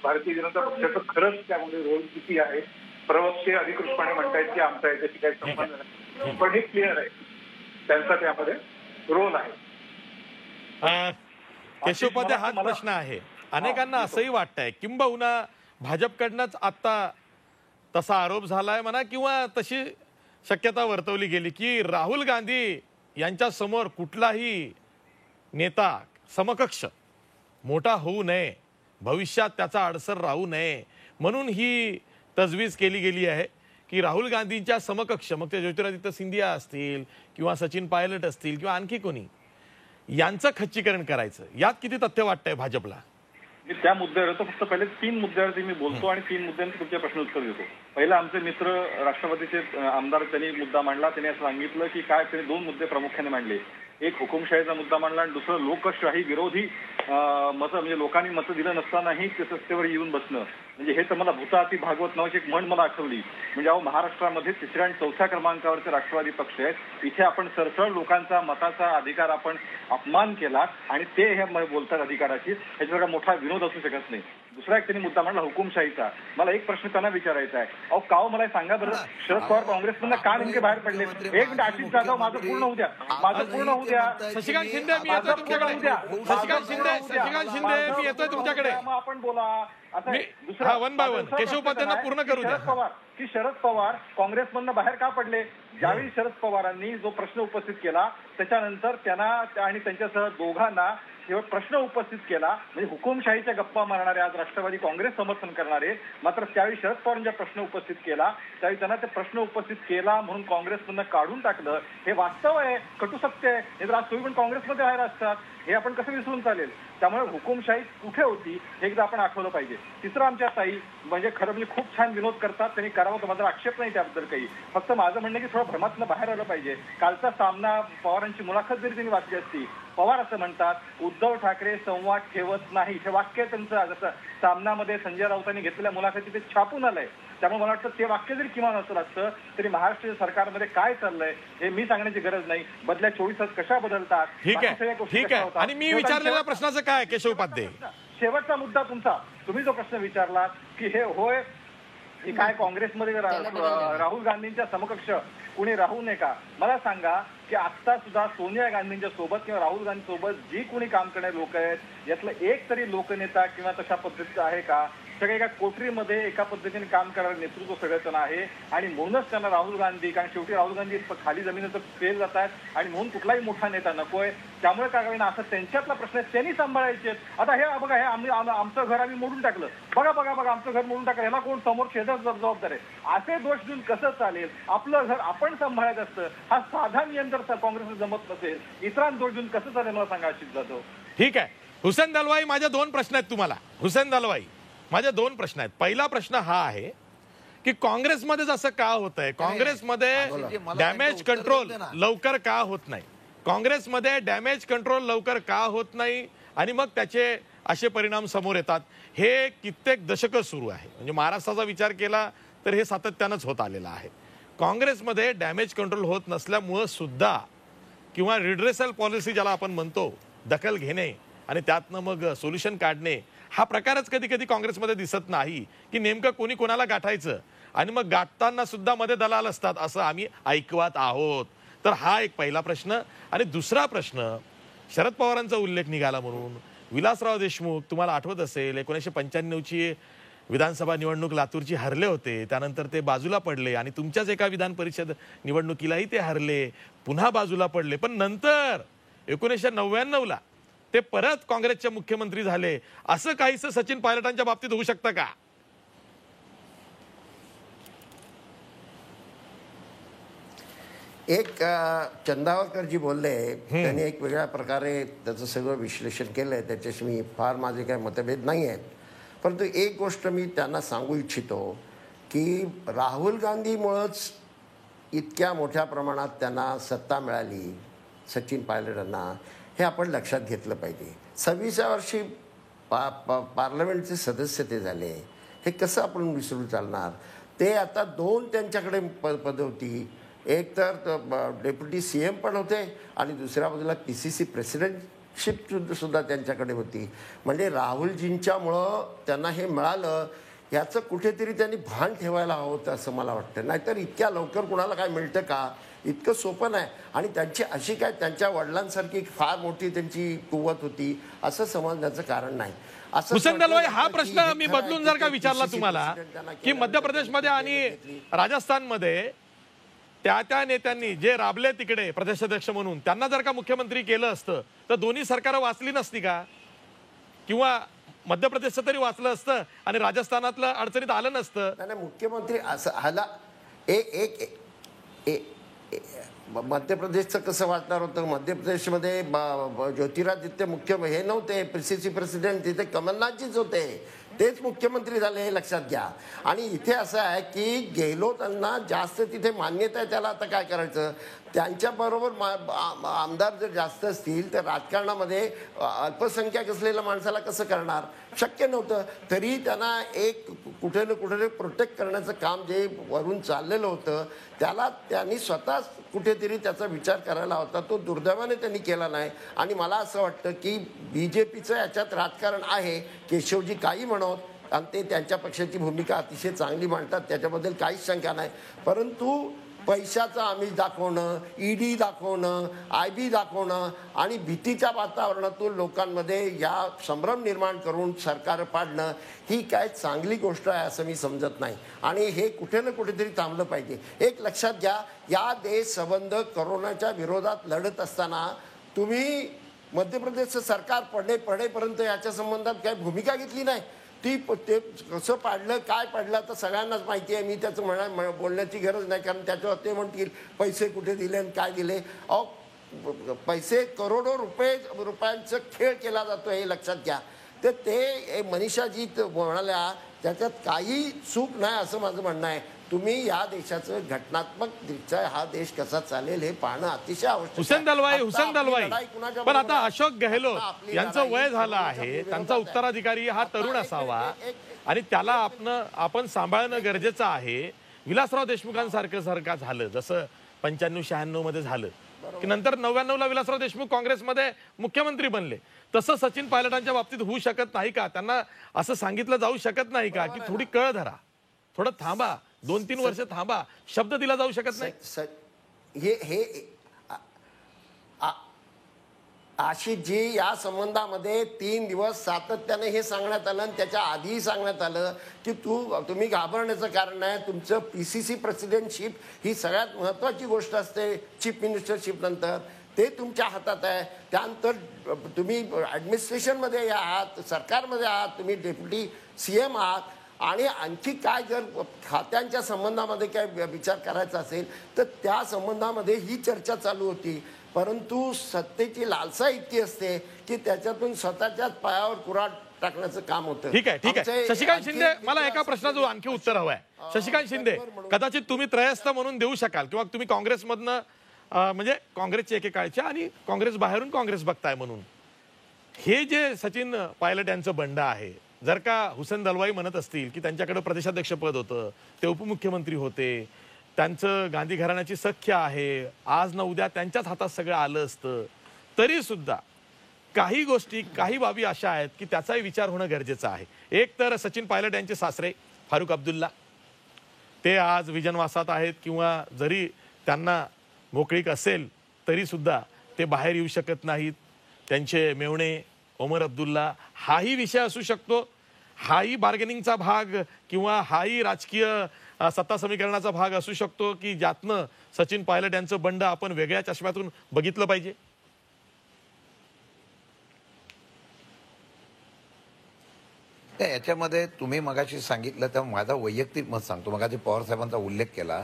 भारतीय जनता पक्षाचं खरंच त्यामध्ये रोल किती आहे. प्रवक्ते अधिकृतपणे म्हणतायत की आमचा याच्याशी काही संबंध नाही, पण हे क्लिअर आहे त्यांचा त्यामध्ये रोल आहे. केशवपदे हाच प्रश्न आहे. अनेकांना असंही वाटतंय किंबहुना भाजपकडनंच आता तसा आरोप झालाय म्हणा किंवा तशी शक्यता वर्तवली गेली की राहुल गांधी यांच्या समोर कुठलाही नेता समकक्ष मोठा होऊ नये, भविष्यात त्याचा अडसर राहू नये, म्हणून ही तजवीज केली गेली आहे की राहुल गांधींच्या समकक्ष, मग ते ज्योतिरादित्य सिंधिया असतील किंवा सचिन पायलट असतील किंवा आणखी कोणी, यांचं खच्चीकरण करायचं. यात किती तथ्य वाटतंय भाजपला? त्या मुद्द्यावर फक्त पहिले 3 मुद्द्यावरती मी बोलतो आणि 3 मुद्द्यांचं तुमच्या प्रश्न उत्तर देतो. पहिला आमचे मित्र राष्ट्रवादीचे आमदार त्यांनी मुद्दा मांडला. त्यांनी असं सांगितलं की काय त्यांनी 2 मुद्दे प्रामुख्याने मांडले. एक हुकुमशाहीचा मुद्दा मांडला आणि दुसरं लोकशाही विरोधी मतं, म्हणजे लोकांनी मतं दिलं नसतानाही ते सत्तेवर येऊन बसणं. म्हणजे हे तर मला भूताती भागवत नावाची एक म्हण मला आठवली. म्हणजे अहो, महाराष्ट्रामध्ये 3ऱ्या आणि 4थ्या क्रमांकावरचे राष्ट्रवादी पक्ष आहेत. इथे आपण सरसळ लोकांचा मताचा अधिकार आपण अपमान केला आणि ते हे बोलतात अधिकाराची, ह्याच्यावर मोठा विनोद असू शकत नाही. दुसरा एक त्यांनी मुद्दा मांडला हुकुमशाहीचा. मला एक प्रश्न त्यांना विचारायचा आहे, अहो काव मला सांगा बरं, शरद पवार काँग्रेसमधनं का नेमके बाहेर पडले? एक मिनिट आशिष जाधव, माझं पूर्ण होऊ द्या. शशिकांत शिंदे मी येतोय तुमच्याकडे. शशिकांत शिंदे मी येतोय तुमच्याकडे. आपण बोला आता. दुसरा 1 बाय 1 केशवपदेंना पूर्ण करू द्या. शरद पवार काँग्रेसमधनं बाहेर का पडले? ज्यावेळी शरद पवारांनी जो प्रश्न उपस्थित केला त्याच्यानंतर त्यांना आणि त्यांच्यासह दोघांना केवळ प्रश्न उपस्थित केला, म्हणजे हुकुमशाहीच्या गप्पा मारणारे आज राष्ट्रवादी काँग्रेस समर्थन करणारे, मात्र त्यावेळी शरद पवारांचा प्रश्न उपस्थित केला, त्यावेळी त्यांना ते प्रश्न उपस्थित केला म्हणून काँग्रेसमधनं काढून टाकलं. हे वास्तव आहे, कटू सत्य आहे. नाही तर आज तुम्ही पण काँग्रेसमध्ये बाहेर असतात, हे आपण कसं विसरून चालेल. त्यामुळे हुकुमशाही कुठे होती हे एकदा आपण आठवलं पाहिजे. तिसरं आमच्या ताई म्हणजे खरं म्हणजे खूप छान विनोद करतात, त्यांनी करावं तर माझा आक्षेप नाही त्याबद्दल काही. फक्त माझं म्हणणं की थोडं भ्रमातनं बाहेर आलं पाहिजे. कालचा सामना पवारांची मुलाखत जरी त्यांनी वाचली असती, पवार असं म्हणतात उद्धव ठाकरे संवाद ठेवत नाही, हे वाक्य त्यांचं जसं सामनामध्ये संजय राऊतांनी घेतलेल्या मुलाखतीत ते छापून आलंय. त्यामुळे मला वाटतं ते वाक्य जरी किमान असतं तरी महाराष्ट्र सरकारमध्ये काय चाललंय हे मी सांगण्याची गरज नाही. बदल्या 24 तास कशा बदलतात, ठीक बाकी आहे, सगळ्या गोष्टी ठीक कशा आहे. होतात. आणि मी विचारलेल्या प्रश्नाचं काय केशव उपाध्ये? शेवटचा मुद्दा तुमचा, तुम्ही जो प्रश्न विचारला की हे होय की काय काँग्रेसमध्ये राहुल गांधींच्या समकक्ष कुणी राहू नये का? मला सांगा की आता सुद्धा सोनिया गांधींच्या सोबत किंवा राहुल गांधी सोबत जी कोणी काम करणारे लोक आहेत यातलं एक तरी लोकनेता किंवा तशा पद्धतीचा आहे का? सगळे एका कोठरीमध्ये एका पद्धतीने काम करणारं नेतृत्व सगळं आहे. आणि म्हणूनच त्यांना राहुल गांधी, कारण शेवटी राहुल गांधी खाली जमिनीचं फेल जात आहेत आणि म्हणून कुठलाही मोठा नेता नकोय. त्यामुळे काय करायला असं त्यांच्यातला प्रश्न आहे, त्यांनी सांभाळायचे. आता हे बघा, हे आमचं घर आम्ही मोडून टाकलं, बघा बघा बघा आमचं घर मोडून टाकलं, याला कोण समोर शेजार जबाबदार आहे? असे दोष देऊन कसं चालेल? आपलं घर आपण सांभाळायचं असतं. हा साधा नियम जर काँग्रेसला जमत नसेल, इतरांना दोष देऊन कसं चालेल मला सांगा आशिष जाधव. ठीक आहे हुसेन दलवाई, माझे 2 प्रश्न आहेत तुम्हाला. हुसेन दलवाई, माझे 2 प्रश्न आहेत. पहिला प्रश्न हा आहे की काँग्रेसमध्ये जसं का होत आहे, काँग्रेसमध्ये डॅमेज कंट्रोल लवकर का होत नाही, काँग्रेसमध्ये डॅमेज कंट्रोल लवकर का होत नाही आणि मग त्याचे असे परिणाम समोर येतात. हे कित्येक दशकं सुरू आहे. म्हणजे महाराष्ट्राचा विचार केला तर हे सातत्यानंच होत आलेलं आहे. काँग्रेसमध्ये डॅमेज कंट्रोल होत नसल्यामुळं सुद्धा किंवा रिड्रेसल पॉलिसी ज्याला आपण म्हणतो, दखल घेणे आणि त्यातनं मग सोल्युशन काढणे, हा प्रकारच कधी कधी काँग्रेसमध्ये दिसत नाही की नेमकं कोणी कोणाला गाठायचं आणि मग गाठताना सुद्धा मध्ये दलाल असतात असं आम्ही ऐकवत आहोत. तर हा एक पहिला प्रश्न. आणि दुसरा प्रश्न, शरद पवारांचा उल्लेख निघाला म्हणून विलासराव देशमुख, तुम्हाला आठवत असेल 1995ची विधानसभा निवडणूक लातूरची हरले होते, त्यानंतर ते बाजूला पडले आणि तुमच्याच एका विधान परिषद निवडणुकीलाही ते हरले, पुन्हा बाजूला पडले. पण नंतर 1999ला ते परत काँग्रेसचे मुख्यमंत्री झाले. असं काहीसं सचिन पायलटांच्या बाबतीत होऊ शकतं का? एक चंदावरकरजी बोलले, त्यांनी एक वेगळ्या प्रकारे त्याचं सगळं विश्लेषण केलंय, त्याच्याशी मी फार माझे काही मतभेद नाही आहेत. परंतु एक गोष्ट मी त्यांना सांगू इच्छितो की राहुल गांधीमुळंच इतक्या मोठ्या प्रमाणात त्यांना सत्ता मिळाली, सचिन पायलटांना, हे आपण लक्षात घेतलं पाहिजे. 26व्या वर्षी पार्लमेंटचे सदस्य ते झाले, हे कसं आपण विसरून चालणार? ते आता 2 त्यांच्याकडे पद होती, एक तर डेप्युटी CM पण होते आणि दुसऱ्या बाजूला PCC प्रेसिडेंटशिप सुद्धा त्यांच्याकडे होती. म्हणजे राहुलजींच्यामुळं त्यांना हे मिळालं याचं कुठेतरी त्यांनी भान ठेवायला हवं होतं असं मला वाटतं. नाहीतर इतक्या लवकर कुणाला काय मिळतं का? इतकं सोपं नाही. आणि त्यांची अशी काय त्यांच्या वडिलांसारखी फार मोठी त्यांची कुवत होती असं समजण्याचं कारण नाही. हुसेन दलवाई, हा प्रश्न मी बदलून जर का विचारला तुम्हाला की मध्य प्रदेशमध्ये आणि राजस्थानमध्ये त्या नेत्यांनी जे राबले तिकडे प्रदेशाध्यक्ष म्हणून, त्यांना जर का मुख्यमंत्री केलं असतं तर दोन्ही सरकारं वाचली नसती का? किंवा मध्य प्रदेशचं तरी वाचलं असतं आणि राजस्थानातलं अडचणीत आलं नसतं. नाही, मुख्यमंत्री असं ह्याला मध्य प्रदेशचं कसं वाचणार होतं? मध्य प्रदेशमध्ये ज्योतिरादित्य मुख्य हे नव्हते PCC प्रेसिडेंट, तिथे कमलनाथजीच होते, तेच मुख्यमंत्री झाले, हे लक्षात घ्या. आणि इथे असं आहे की गेहलोतांना जास्त तिथे मान्यता आहे, त्याला आता काय करायचं? त्यांच्याबरोबर आमदार जर जास्त असतील तर राजकारणामध्ये अल्पसंख्याक असलेल्या माणसाला कसं करणार? शक्य नव्हतं. तरी त्यांना एक कुठे ना कुठे प्रोटेक्ट करण्याचं काम जे वरून चाललेलं होतं त्याला त्यांनी स्वतः कुठेतरी त्याचा विचार करायला होता, तो दुर्दैवाने त्यांनी केला नाही. आणि मला असं वाटतं की BJPचं याच्यात राजकारण आहे. केशवजी काही म्हणत आणि ते त्यांच्या पक्षाची भूमिका अतिशय चांगली मांडतात, त्याच्याबद्दल काहीच शंका नाही. परंतु पैशाचं आमिष दाखवणं, ED दाखवणं, IB दाखवणं आणि भीतीच्या वातावरणातून लोकांमध्ये या संभ्रम निर्माण करून सरकार पाडणं, ही काय चांगली गोष्ट आहे असं मी समजत नाही. आणि हे कुठे ना कुठेतरी थांबलं पाहिजे. एक लक्षात घ्या, या देश संबंध कोरोनाच्या विरोधात लढत असताना तुम्ही मध्य प्रदेशचं सरकार पडेपर्यंत याच्या संबंधात काही भूमिका घेतली नाही. ते कसं पाडलं काय पाडलं तर सगळ्यांनाच माहिती आहे. मी त्याचं बोलण्याची गरज नाही, कारण त्याच्यावर ते म्हणतील पैसे कुठे दिले आणि काय दिले. पैसे करोडो रुपयांचा खेळ केला जातो हे लक्षात घ्या. तर ते मनीषाजी म्हणाल्या त्याच्यात काही चूक नाही असं माझं म्हणणं आहे. तुम्ही या देशाचं घटनात्मक दृष्ट्या हा देश कसा चालेल हे पाहणं अतिशय आवश्यक. हुसेन दलवाई पण आता अशोक गेहलोत यांचं वय झालं आहे, त्यांचा उत्तराधिकारी हा तरुण असावा आणि त्याला आपण सांभाळणं गरजेचं आहे. विलासराव देशमुखांसारखं झालं जसं 95-96 मध्ये झालं की नंतर 99ला विलासराव देशमुख काँग्रेसमध्ये मुख्यमंत्री बनले, तसं सचिन पायलटांच्या बाबतीत होऊ शकत नाही का? त्यांना असं सांगितलं जाऊ शकत नाही का की थोडी कळ धरा, थोडं थांबा, 2-3 वर्ष थांबा, शब्द दिला जाऊ शकत नाही? हे आशिषजी या संबंधामध्ये 3 दिवस सातत्याने हे सांगण्यात आलं आणि त्याच्या आधीही सांगण्यात आलं की तुम्ही घाबरण्याचं कारण नाही. तुमचं PCC प्रेसिडेंटशिप ही सगळ्यात महत्त्वाची गोष्ट असते चीफ मिनिस्टरशिप नंतर, ते तुमच्या हातात आहे. त्यानंतर तुम्ही ॲडमिनिस्ट्रेशनमध्ये आहात, सरकारमध्ये आहात, तुम्ही डेप्युटी CM आहात आणि आणखी काय जर खात्यांच्या संबंधामध्ये काय विचार करायचा असेल तर त्या संबंधामध्ये ही चर्चा चालू होती. परंतु सत्तेची लालसा इतकी असते की त्याच्यातून स्वतःच्याच पायावर कुऱ्हाड टाकण्याचं काम होतं. ठीक आहे. शशिकांत शिंदे, मला एका प्रश्नाचं आणखी उत्तर हवं आहे. शशिकांत शिंदे, कदाचित तुम्ही त्रयस्थ म्हणून देऊ शकाल किंवा तुम्ही काँग्रेसमधनं म्हणजे काँग्रेसचे एकेकाळचे आणि काँग्रेस बाहेरून काँग्रेस बघताय म्हणून, हे जे सचिन पायलट यांचं बंड आहे, जर का हुसेन दलवाई म्हणत असतील की त्यांच्याकडे प्रदेशाध्यक्ष पद होतं, ते उपमुख्यमंत्री होते, त्यांचं गांधी घराण्याची सख्य आहे, आज ना उद्या त्यांच्याच हातात सगळं आलं असतं, तरी सुद्धा काही गोष्टी काही बाबी अशा आहेत की त्याचाही विचार होणं गरजेचं आहे. एक तर सचिन पायलट यांचे सासरे फारुख अब्दुल्ला, ते आज विजनवासात आहेत किंवा जरी त्यांना मोकळीक असेल तरी सुद्धा ते बाहेर येऊ शकत नाहीत. त्यांचे मेवणे ओमर अब्दुल्ला, हाही विषय असू शकतो, हाही बार्गेनिंगचा भाग किंवा हाही राजकीय सत्ता समीकरणाचा भाग असू शकतो की ज्यातनं सचिन पायलट यांचं बंड आपण वेगळ्या चष्म्यातून बघितलं पाहिजे. याच्यामध्ये तुम्ही मगाशी सांगितलं तर माझा वैयक्तिक मत सांगतो. मगाशी पवार साहेबांचा उल्लेख केला,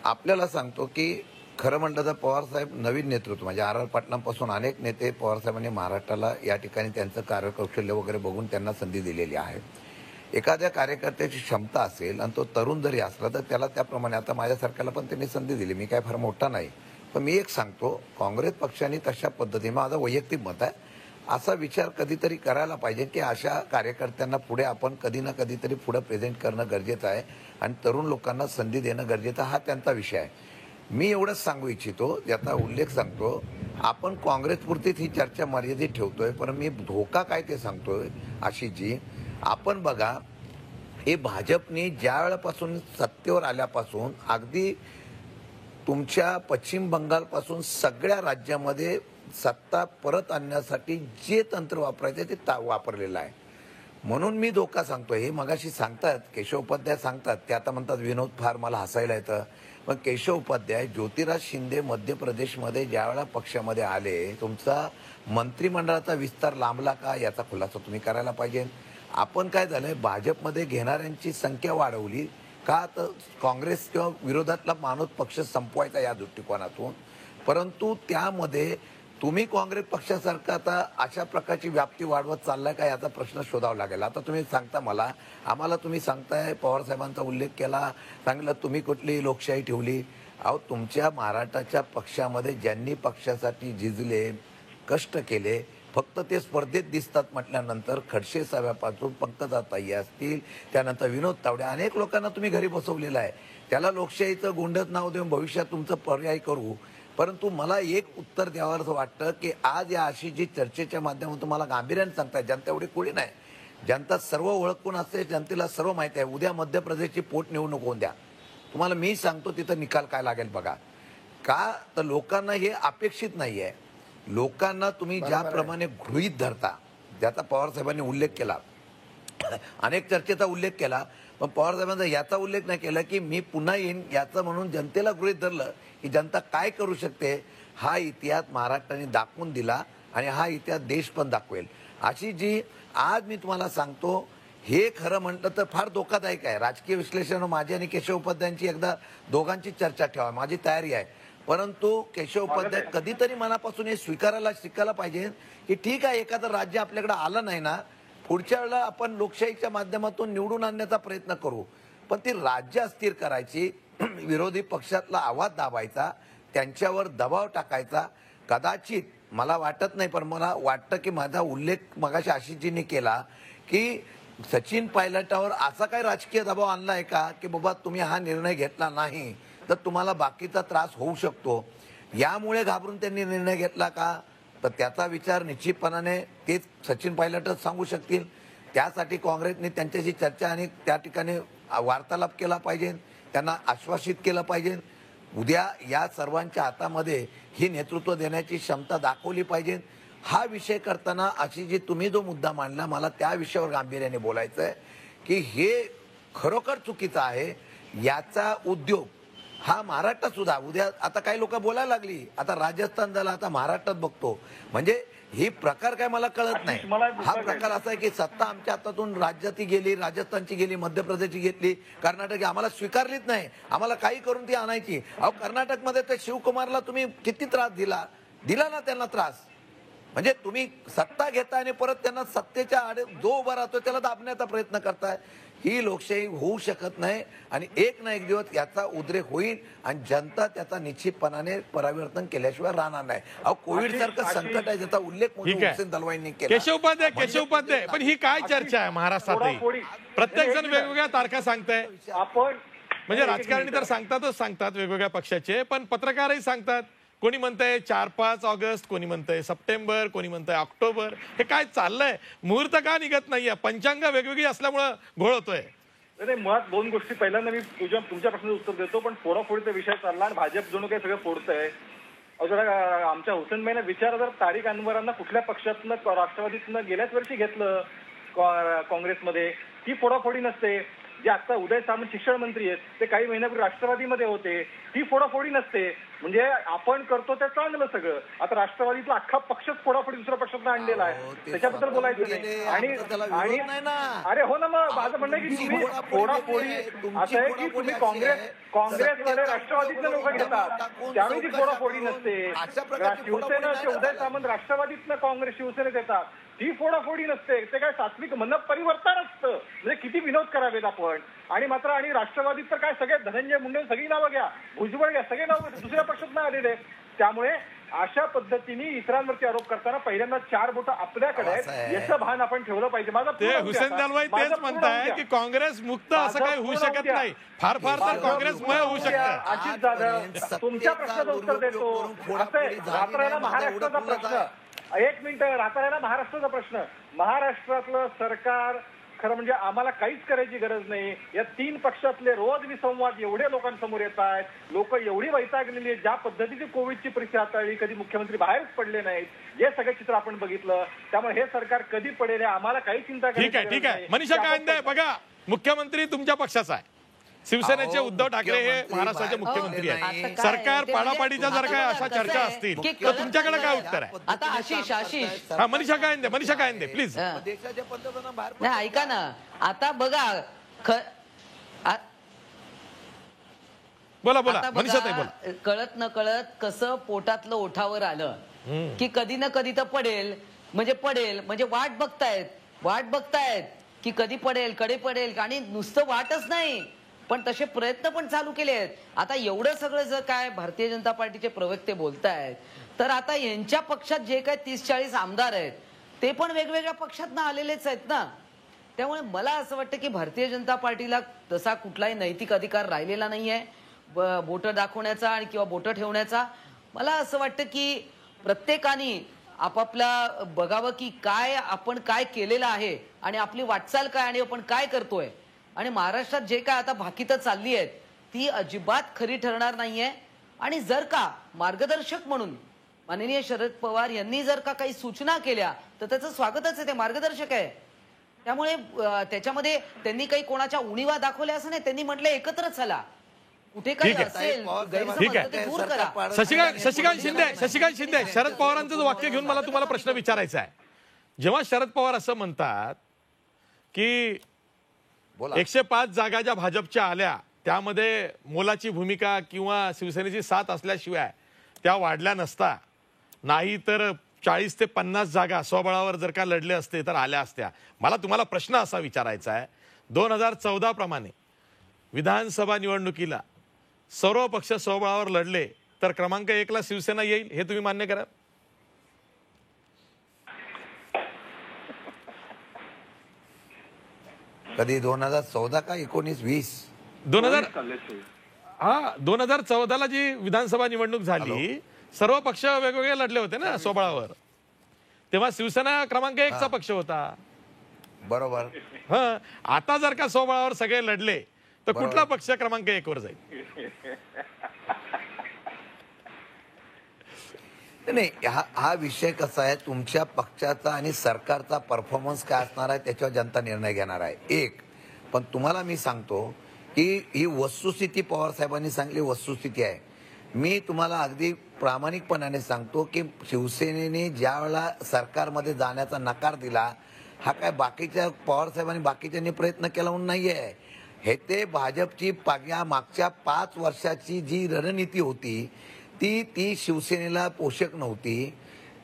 आपल्याला सांगतो की खरं म्हटलं तर पवार साहेब नवीन नेतृत्व म्हणजे RR पाटलांपासून अनेक नेते पवार साहेबांनी महाराष्ट्राला या ठिकाणी त्यांचं कार्यकौशल्य वगैरे बघून त्यांना संधी दिलेली आहे. एखाद्या कार्यकर्त्याची क्षमता असेल आणि तो तरुण जरी असला तर त्याला त्याप्रमाणे, आता माझ्यासारख्याला पण त्यांनी संधी दिली, मी काय फार मोठा नाही, पण मी एक सांगतो काँग्रेस पक्षाने तशा पद्धतीने, माझं वैयक्तिक मत आहे, असा विचार कधीतरी करायला पाहिजे की अशा कार्यकर्त्यांना पुढे आपण कधी ना कधीतरी पुढे प्रेझेंट करणं गरजेचं आहे आणि तरुण लोकांना संधी देणं गरजेचं, हा त्यांचा विषय आहे. मी एवढंच सांगू इच्छितो, याचा उल्लेख सांगतो, आपण काँग्रेसपुरतीच ही चर्चा मर्यादित ठेवतोय, पण मी धोका काय ते सांगतोय. आशिषजी, आपण बघा, हे भाजपने ज्या वेळेपासून सत्तेवर आल्यापासून अगदी तुमच्या पश्चिम बंगालपासून सगळ्या राज्यामध्ये सत्ता परत आणण्यासाठी जे तंत्र वापरायचे ते वापरलेलं आहे. म्हणून मी धोका सांगतोय. हे मगाशी सांगतात केशव उपाध्याय सांगतात, ते आता म्हणतात विनोद फार मला हसायला येतं, पण केशव उपाध्याय ज्योतिराज शिंदे मध्य प्रदेशमध्ये ज्या वेळा पक्षामध्ये आले, तुमचा मंत्रिमंडळाचा विस्तार लांबला का याचा खुलासा तुम्ही करायला पाहिजे. आपण काय झालंय, भाजपमध्ये घेणाऱ्यांची संख्या वाढवली का तर काँग्रेस किंवा विरोधातला माणूस पक्ष संपवायचा या दृष्टिकोनातून, परंतु त्यामध्ये तुम्ही काँग्रेस पक्षासारखा आता अशा प्रकारची व्याप्ती वाढवत चाललाय का याचा प्रश्न शोधावा लागेल. आता तुम्ही सांगता मला, आम्हाला तुम्ही सांगताय पवार साहेबांचा उल्लेख केला, सांगितलं तुम्ही कुठली लोकशाही ठेवली. अहो, तुमच्या महाराष्ट्राच्या पक्षामध्ये ज्यांनी पक्षासाठी झिजले, कष्ट केले, फक्त ते स्पर्धेत दिसतात म्हटल्यानंतर खडसे साहेबापासून पंकजाताई असतील, त्यानंतर विनोद तावडे, अनेक लोकांना तुम्ही घरी बसवलेलं आहे. त्याला लोकशाहीचं गोंडच नाव देऊन भविष्यात तुमचं पर्याय करू. परंतु मला एक उत्तर द्यावं असं वाटतं की आज या अशी जी चर्चेच्या माध्यमातून मला गांभीर्याने सांगताय, जनता एवढी खुली नाही, जनता सर्व ओळखून असते, जनतेला सर्व माहिती आहे. उद्या मध्य प्रदेशची पोटनिवडणूक होऊन द्या, तुम्हाला मी सांगतो तिथं निकाल काय लागेल बघा. का तर लोकांना हे अपेक्षित नाही आहे. लोकांना तुम्ही ज्याप्रमाणे गृहीत धरता, ज्याचा पवार साहेबांनी उल्लेख केला, अनेक चर्चेचा उल्लेख केला, पण पवार साहेबांचा याचा उल्लेख नाही केला की मी पुन्हा येईन याचं, म्हणून जनतेला गृहीत धरलं की जनता काय करू शकते. हा इतिहास महाराष्ट्राने दाखवून दिला आणि हा इतिहास देश पण दाखवेल. अशी जी आज मी तुम्हाला सांगतो, हे खरं म्हटलं तर फार धोकादायक आहे. राजकीय विश्लेषण माझी आणि केशव उपाध्यायांची एकदा दोघांची चर्चा ठेवा, माझी तयारी आहे. परंतु केशव उपाध्याय कधीतरी मनापासून हे स्वीकारायला शिकायला पाहिजे की ठीक आहे, एखादं राज्य आपल्याकडे आलं नाही ना, पुढच्या वेळेला आपण लोकशाहीच्या माध्यमातून निवडून आणण्याचा प्रयत्न करू, पण ती राज्य अस्थिर करायची, विरोधी पक्षातला आवाज दाबायचा, त्यांच्यावर दबाव टाकायचा. कदाचित मला वाटत नाही, पण मला वाटतं की माझा उल्लेख मगाशी आशिषजींनी केला की सचिन पायलटावर असा काही राजकीय दबाव आणलाय का की बाबा तुम्ही हा निर्णय घेतला नाही तर तुम्हाला बाकीचा त्रास होऊ शकतो, यामुळे घाबरून त्यांनी निर्णय घेतला का, तर त्याचा विचार निश्चितपणाने ते सचिन पायलटच सांगू शकतील. त्यासाठी काँग्रेसने त्यांच्याशी चर्चा आणि त्या ठिकाणी वार्तालाप केला पाहिजे, त्यांना आश्वासित केलं पाहिजे. उद्या या सर्वांच्या हातामध्ये ही नेतृत्व देण्याची क्षमता दाखवली पाहिजे. हा विषय करताना अशी जी तुम्ही जो मुद्दा मांडला, मला त्या विषयावर गांभीर्याने बोलायचं आहे की हे खरोखर चुकीचं आहे. याचा उद्योग हा महाराष्ट्रात सुद्धा उद्या आता काही लोक बोलायला लागली, आता राजस्थान झाला, आता महाराष्ट्रात बघतो. म्हणजे ही प्रकार काय मला कळत नाही. हा प्रकार असा आहे की सत्ता आमच्या हातातून राज्याची गेली, राजस्थानची गेली, मध्य प्रदेशची घेतली, कर्नाटक आम्हाला स्वीकारलीच नाही, आम्हाला काही करून ती आणायची. अहो कर्नाटकमध्ये तर शिवकुमारला तुम्ही किती त्रास दिला ना त्यांना त्रास. म्हणजे तुम्ही सत्ता घेताय आणि परत त्यांना सत्तेच्या आडे जो उभा राहतो त्याला दाबण्याचा प्रयत्न करताय. ही लोकशाही होऊ शकत नाही आणि एक ना एक दिवस याचा उद्रेक होईल आणि जनता त्याचा निश्चितपणाने परिवर्तन केल्याशिवाय राहणार नाही. अहो कोविड सारखं संकट आहे ज्याचा उल्लेख हुसेन दलवाईंनी केला. केशव उपाध्याय पण ही काय चर्चा आहे महाराष्ट्रातही? प्रत्येक जण वेगवेगळ्या तारखा सांगताय. आपण म्हणजे राजकारणी तर सांगतात वेगवेगळ्या पक्षाचे, पण पत्रकारही सांगतात. कोणी म्हणतंय 4-5 ऑगस्ट, कोणी म्हणतंय सप्टेंबर, कोणी म्हणतंय ऑक्टोबर. हे काय चाललंय? मुहूर्त का निघत नाहीये? पंचांग वेगवेगळी असल्यामुळे घोळ होतोय. नाही, मुळात दोन गोष्टी. पहिल्यांदा मी तुमच्या प्रश्नाचं उत्तर देतो, पण फोडाफोडीचा विषय चालला आणि भाजप जणू काही सगळं फोडतंय. जरा आमच्या हुसेनबाईंना विचार, जर तारिक अनवरांना कुठल्या पक्षातनं, राष्ट्रवादीतनं गेल्याच वर्षी घेतलं काँग्रेसमध्ये, ती फोडाफोडी नसते. जे आता उदय सामंत शिक्षण मंत्री आहेत ते काही महिन्यापूर्वी राष्ट्रवादीमध्ये होते, ती फोडाफोडी नसते. म्हणजे आपण करतो ते चांगलं सगळं. आता राष्ट्रवादीतला अख्खा पक्षच फोडाफोडी दुसऱ्या पक्षातनं आणलेला आहे, त्याच्याबद्दल बोलायचं नाही. आणि अरे हो ना, मग माझं म्हणणं की तुम्ही फोडाफोडी असं आहे की तुम्ही काँग्रेसमध्ये राष्ट्रवादीतले लोक घेतात, त्यावेळी ती फोडाफोडी नसते. शिवसेनेचे उदय सामंत राष्ट्रवादीतनं काँग्रेस शिवसेनेत येतात, ती फोडाफोडी नसते. ते काय सात्विक म्हणणं परिवर्तन असतं. म्हणजे किती विनोद करावेत आपण. आणि मात्र आणि राष्ट्रवादीत तर काय सगळे धनंजय मुंडे सगळी नावं घ्या, भुजबळ घ्या, सगळे नाव दुसऱ्या पक्षात आलेले. त्यामुळे अशा पद्धतीने इतरांवरती आरोप करताना पहिल्यांदा 4 बोटं आपल्याकडे आहेत याचं भान आपण ठेवलं पाहिजे. ते हुसेन दलवाई तेच म्हणताय की काँग्रेस मुक्त असं काही होऊ शकत नाही. फार तर काँग्रेसमय होऊ शकतं. अजित जाधव, तुमच्या प्रश्नाचं उत्तर देतो. असं आहे, रात्रीला महाराष्ट्राचा प्रश्न, 1 मिनिट, रात्रीला महाराष्ट्राचा प्रश्न. महाराष्ट्रातलं सरकार खरं म्हणजे आम्हाला काहीच करायची गरज नाही. या 3 पक्षातले रोज विसंवाद एवढे लोकांसमोर येत आहेत, लोक एवढी वैतागलेली आहेत. ज्या पद्धतीची कोविडची परिस्थिती हाताळली, कधी मुख्यमंत्री बाहेरच पडले नाहीत, हे सगळं चित्र आपण बघितलं. त्यामुळे हे सरकार कधी पडेल आम्हाला काही चिंता करायची गरज नाही. ठीक आहे. मनीषा कायंदे, बघा, मुख्यमंत्री तुमच्या पक्षाचा आहे. शिवसेनेचे उद्धव ठाकरे हे महाराष्ट्राचे मुख्यमंत्री आहेत. सरकार पाडापाडीच्या जर काय अशा चर्चा असतील तर तुमच्याकडे काय उत्तर आहे? आता आशिष हा, मनीषा कायंदे प्लीज. नाही, ऐका ना, आता बघा बोला आता मनीषा ताई बघा, बोला. कळत न कळत कसं पोटातलं ओठावर आलं की कधी ना कधी तर पडेल म्हणजे वाट बघतायत की कधी पडेल, कडे पडेल. आणि नुसतं वाटच नाही, पण तसे प्रयत्न पण चालू केले आहेत. आता एवढं सगळं जर काय भारतीय जनता पार्टीचे प्रवक्ते बोलतायत, तर आता यांच्या पक्षात जे काय 30-40 आमदार आहेत ते पण वेगवेगळ्या पक्षातनं आलेलेच आहेत ना. त्यामुळे मला असं वाटतं की भारतीय जनता पार्टीला तसा कुठलाही नैतिक अधिकार राहिलेला नाहीये बोटं दाखवण्याचा आणि किंवा बोटं ठेवण्याचा. मला असं वाटतं की प्रत्येकाने आपापला बघावं की आपण काय केलेलं आहे आणि आपली वाटचाल काय आणि आपण काय करतोय. आणि महाराष्ट्रात जे काय आता भाकीतं चालली आहेत ती अजिबात खरी ठरणार नाहीये. आणि जर का मार्गदर्शक म्हणून माननीय शरद पवार यांनी जर का काही सूचना केल्या तर त्याचं स्वागतच आहे, ते मार्गदर्शक आहे. त्यामुळे त्याच्यामध्ये त्यांनी काही कोणाच्या उणीवा दाखवल्या असं नाही, त्यांनी म्हटलं एकत्र चला. कुठे काही ठीक आहे. असेल गैरसमज ठीक आहे. तर ते दूर करा. शशिकांत शिंदे शरद पवारांचं वाक्य घेऊन मला तुम्हाला प्रश्न विचारायचा आहे. जेव्हा शरद पवार असं म्हणतात की बोला. 105 जागा ज्या भाजपच्या आल्या त्यामध्ये मोलाची भूमिका किंवा शिवसेनेची साथ असल्याशिवाय त्या वाढल्या नसता, नाही तर 40 ते 50 जागा स्वबळावर जर का लढले असते तर आल्या असत्या. मला तुम्हाला प्रश्न असा विचारायचा आहे, 2014 प्रमाणे विधानसभा निवडणुकीला सर्व पक्ष स्वबळावर लढले तर क्रमांक 1 ला शिवसेना येईल, हे तुम्ही मान्य करा? कधी 2014 का 19-20? 2014 ला जी विधानसभा निवडणूक झाली, सर्व पक्ष वेगवेगळे लढले होते ना स्वबळावर, तेव्हा शिवसेना क्रमांक 1 चा पक्ष होता. बरोबर. आता जर का स्वबळावर सगळे लढले तर कुठला पक्ष क्रमांक 1 वर जाईल? नाही, हा विषय कसा आहे, तुमच्या पक्षाचा आणि सरकारचा परफॉर्मन्स काय असणार आहे त्याच्यावर जनता निर्णय घेणार आहे. एक पण तुम्हाला मी सांगतो की ही वस्तुस्थिती पवार साहेबांनी सांगली वस्तुस्थिती आहे. मी तुम्हाला अगदी प्रामाणिकपणाने सांगतो की शिवसेनेने ज्या वेळेला सरकारमध्ये जाण्याचा नकार दिला, हा काय बाकीच्या पवार साहेबांनी बाकीच्यांनी प्रयत्न केला म्हणून नाहीये. हे ते भाजपची मागच्या 5 वर्षाची जी रणनीती होती ती शिवसेनेला पोषक नव्हती.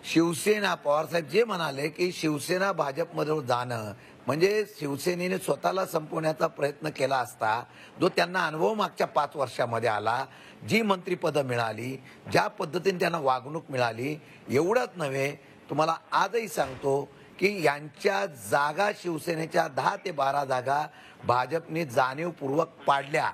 शिवसेना पवारसाहेब जे म्हणाले की शिवसेना भाजपमध्ये जाणं म्हणजे शिवसेनेने स्वतःला संपवण्याचा प्रयत्न केला असता, जो त्यांना अनुभव मागच्या 5 वर्षामध्ये आला, जी मंत्रिपदं मिळाली, ज्या पद्धतीने त्यांना वागणूक मिळाली, एवढंच नव्हे तुम्हाला आजही सांगतो की यांच्या जागा शिवसेनेच्या 10 ते 12 जागा भाजपने जाणीवपूर्वक पाडल्या,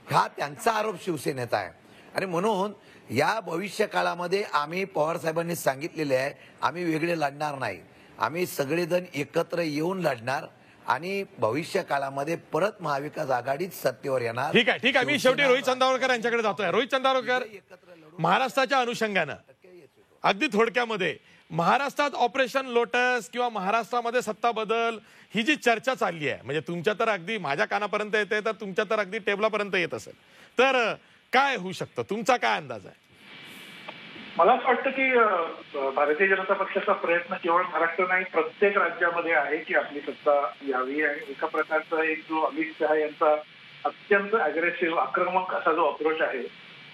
हा त्यांचा आरोप शिवसेनेचा आहे. आणि म्हणून या भविष्य काळामध्ये आम्ही पवार साहेबांनी सांगितलेले आहे, आम्ही वेगळे लढणार नाही, आम्ही सगळेजण एकत्र येऊन लढणार आणि भविष्य काळामध्ये परत महाविकास आघाडीच सत्तेवर येणार. ठीक आहे. मी शेवटी रोहित चंदावरकर यांच्याकडे जातोय. रोहित चंदावरकर, महाराष्ट्राच्या अनुषंगानं अगदी थोडक्यामध्ये महाराष्ट्रात ऑपरेशन लोटस किंवा महाराष्ट्रामध्ये सत्ता बदल ही जी चर्चा चालली आहे, म्हणजे तुमच्या तर अगदी माझ्या कानापर्यंत येते, तर तुमच्या तर अगदी टेबलापर्यंत येत असेल, तर काय होऊ शकतं? तुमचा काय अंदाज आहे? मला असं वाटतं की भारतीय जनता पक्षाचा प्रयत्न केवळ महाराष्ट्र नाही प्रत्येक राज्यामध्ये आहे की आपली सत्ता यावी. आणि एका प्रकारचा एक जो अमित शहा यांचा अत्यंत अग्रेसिव्ह आक्रमक असा जो अप्रोच आहे,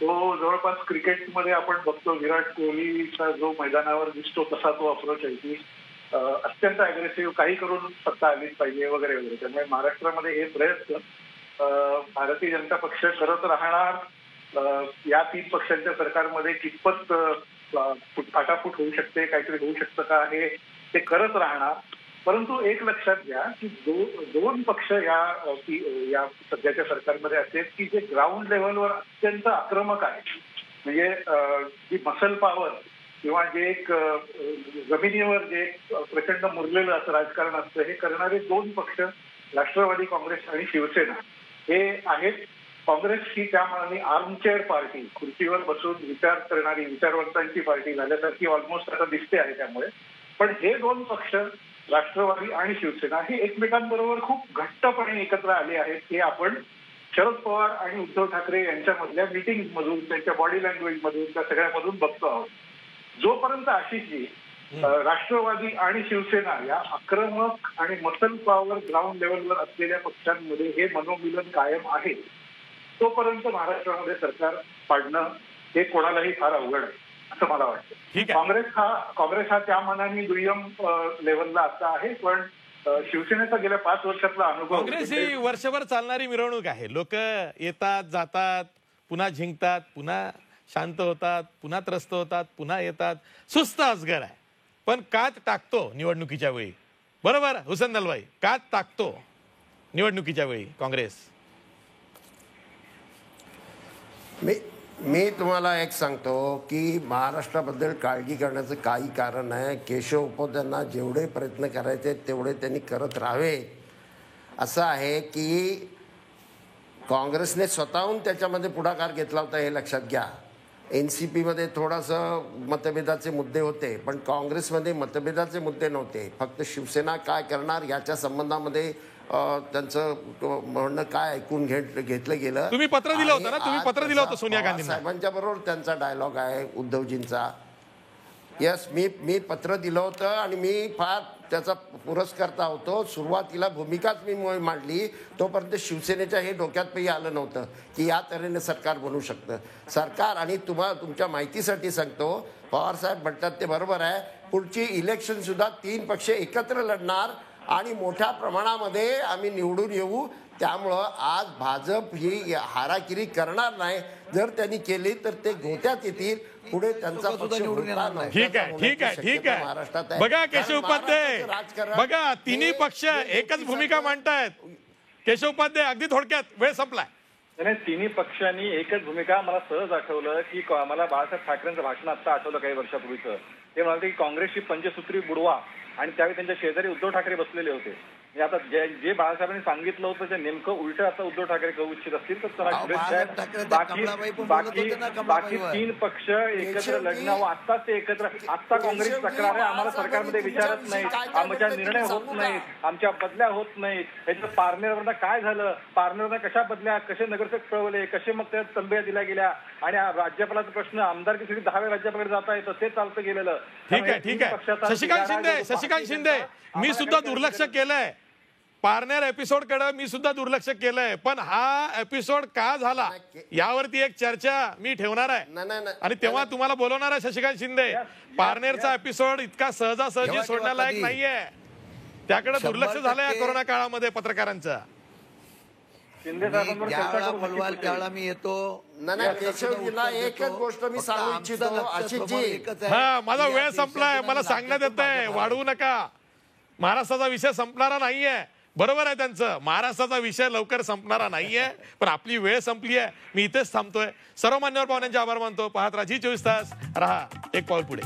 तो जवळपास क्रिकेटमध्ये आपण बघतो विराट कोहलीचा जो मैदानावर दिसतो तसा तो अप्रोच आहे की अत्यंत अग्रेसिव्ह, काही करून सत्ता आलीच पाहिजे वगैरे वगैरे. त्यामुळे महाराष्ट्रामध्ये हे प्रयत्न भारतीय जनता पक्ष करत राहणार. या 3 पक्षांच्या सरकारमध्ये कितपत फाटाफूट होऊ शकते, काहीतरी होऊ शकतं का, हे ते करत राहणार. परंतु एक लक्षात घ्या की 2 पक्ष या सध्याच्या सरकारमध्ये असेल की जे ग्राउंड लेव्हलवर अत्यंत आक्रमक आहेत. म्हणजे जी मसल पॉवर किंवा जे एक जमिनीवर जे प्रचंड मुरलेलं असं राजकारण असतं, हे करणारे 2 पक्ष राष्ट्रवादी काँग्रेस आणि शिवसेना हे आहेत. काँग्रेस ही त्या मानाने आर्मचेअर पार्टी, खुर्चीवर बसून विचार करणारी विचारवंतांची पार्टी झाल्यासारखी ऑलमोस्ट आता दिसते आहे. त्यामुळे पण हे 2 पक्ष राष्ट्रवादी आणि शिवसेना हे एकमेकांबरोबर खूप घट्टपणे एकत्र आले आहेत. हे आपण शरद पवार आणि उद्धव ठाकरे यांच्यामधल्या मीटिंगमधून, त्यांच्या बॉडी लँग्वेज मधून, त्या सगळ्यामधून बघतो आहोत. जोपर्यंत आशिषजी राष्ट्रवादी आणि शिवसेना या आक्रमक आणि मसल पॉवर ग्राउंड लेवलवर असलेल्या पक्षांमध्ये हे मनोमिलन कायम आहे, तोपर्यंत महाराष्ट्रामध्ये सरकार पाडणं हे कोणालाही फार अवघड आहे असं मला वाटतं. काँग्रेस हा त्या मनाने दुय्यम लेवलला आता आहे, पण शिवसेनेचा गेल्या 5 वर्षातला अनुभव. काँग्रेस ही वर्षभर चालणारी मिरवणूक आहे. लोक येतात, जातात, पुन्हा झिंकतात, पुन्हा शांत होतात, पुन्हा त्रस्त होतात, पुन्हा येतात. सुस्त अजगर आहे, पण कात टाकतो निवडणुकीच्या वेळी. बरोबर हुसेन दलवाई, कात टाकतो निवडणुकीच्या वेळी काँग्रेस. मी तुम्हाला एक सांगतो की महाराष्ट्राबद्दल काळजी करण्याचं काही कारण आहे. केशव उपाध्यांना जेवढे प्रयत्न करायचे तेवढे त्यांनी करत राहावे. असं आहे की काँग्रेसने स्वतःहून त्याच्यामध्ये पुढाकार घेतला होता, हे लक्षात घ्या. NCPमध्ये थोडंसं मतभेदाचे मुद्दे होते, पण काँग्रेसमध्ये मतभेदाचे मुद्दे नव्हते. फक्त शिवसेना काय करणार याच्या संबंधामध्ये त्यांचं म्हणणं काय ऐकून घेतलं गेलं. तुम्ही पत्र दिलं होतं आणि ना? तुम्ही आज पत्र दिलं होतं तसा सोनिया गांधींना. साहेबांच्या बरोबर त्यांचा डायलॉग आहे उद्धवजींचा. यस, मी पत्र दिलं होतं आणि मी फार त्याचा पुरस्कर्ता होतो. सुरुवातीला भूमिकाच मी मांडली, तोपर्यंत शिवसेनेच्या हे डोक्यातही आलं नव्हतं की या तऱ्हेने सरकार बनू शकतं. सरकार आणि तुमच्या माहितीसाठी सांगतो, पवारसाहेब म्हणतात ते बरोबर आहे. पुढची इलेक्शन सुद्धा 3 पक्ष एकत्र लढणार आणि मोठ्या प्रमाणामध्ये आम्ही निवडून येऊ. त्यामुळं आज भाजप ही हाराकिरी करणार नाही. जर त्यांनी केली तर ते गोत्यात येतील. पुढे त्यांचा पक्ष ठीक आहे महाराष्ट्रात आहे. बघा केशव उपाध्याय, राजकारण बघा तिन्ही पक्ष एकच भूमिका मांडतायत. केशव उपाध्याय अगदी थोडक्यात, वेळ संपलाय. नाही, तिन्ही पक्षांनी एकच भूमिका. मला सहज आठवलं की मला बाळासाहेब ठाकरेंचं भाषण आता आठवलं काही वर्षापूर्वीचं. ते म्हणाले की काँग्रेसची पंचसूत्री बुडवा, आणि त्यावेळी त्यांच्या शेजारी उद्धव ठाकरे बसलेले होते. आता जे बाळासाहेबांनी सांगितलं होतं ते नेमकं उलट आता उद्धव ठाकरे करू इच्छित असतील तर बाकी 3 पक्ष एकत्र लढणं व आत्ताच ते एकत्र. आत्ता काँग्रेस तक्रार आहे, आम्हाला सरकारमध्ये विचारत नाहीत, आमच्या निर्णय होत नाहीत, आमच्या बदल्या होत नाहीत. ह्याचं पारनेरवरनं काय झालं, पारनेरवरनं कशा बदल्या, कसे नगरसेवक पळवले, कसे मग त्या तंब्या दिल्या गेल्या, आणि राज्यपालाचा प्रश्न आमदारकीसाठी 10 वेळा राज्यपालाकडे जाता येतं, ते चालतं गेलेलं. ठीक आहे. शशिकांत शिंदे, मी सुद्धा दुर्लक्ष केलंय पारनेर एपिसोड कडे, मी सुद्धा दुर्लक्ष केलंय. पण हा एपिसोड का झाला यावरती एक चर्चा मी ठेवणार आहे आणि तेव्हा तुम्हाला बोलवणार आहे. शशिकांत शिंदे, पारनेरचा एपिसोड इतका सहजासहजी सोडण्यालायक नाहीये. त्याकडे दुर्लक्ष झालंय कोरोना काळामध्ये पत्रकारांचं. त्यावेळा मी येतो. केशवजीला एकच गोष्ट मी सांगू इच्छितो, आशिषजी. माझा वेळ संपलाय, मला सांगण्यात येत आहे, वाढवू नका. महाराष्ट्राचा विषय संपणारा नाहीये. बरोबर आहे त्यांचं, महाराष्ट्राचा विषय लवकर संपणारा नाहीये, पण आपली वेळ संपली आहे. मी इथेच थांबतोय. सर्व मान्यवर पाहुण्यांचे आभार मानतो. पाहत राहा G24 तास. रहा एक पाऊल पुढे.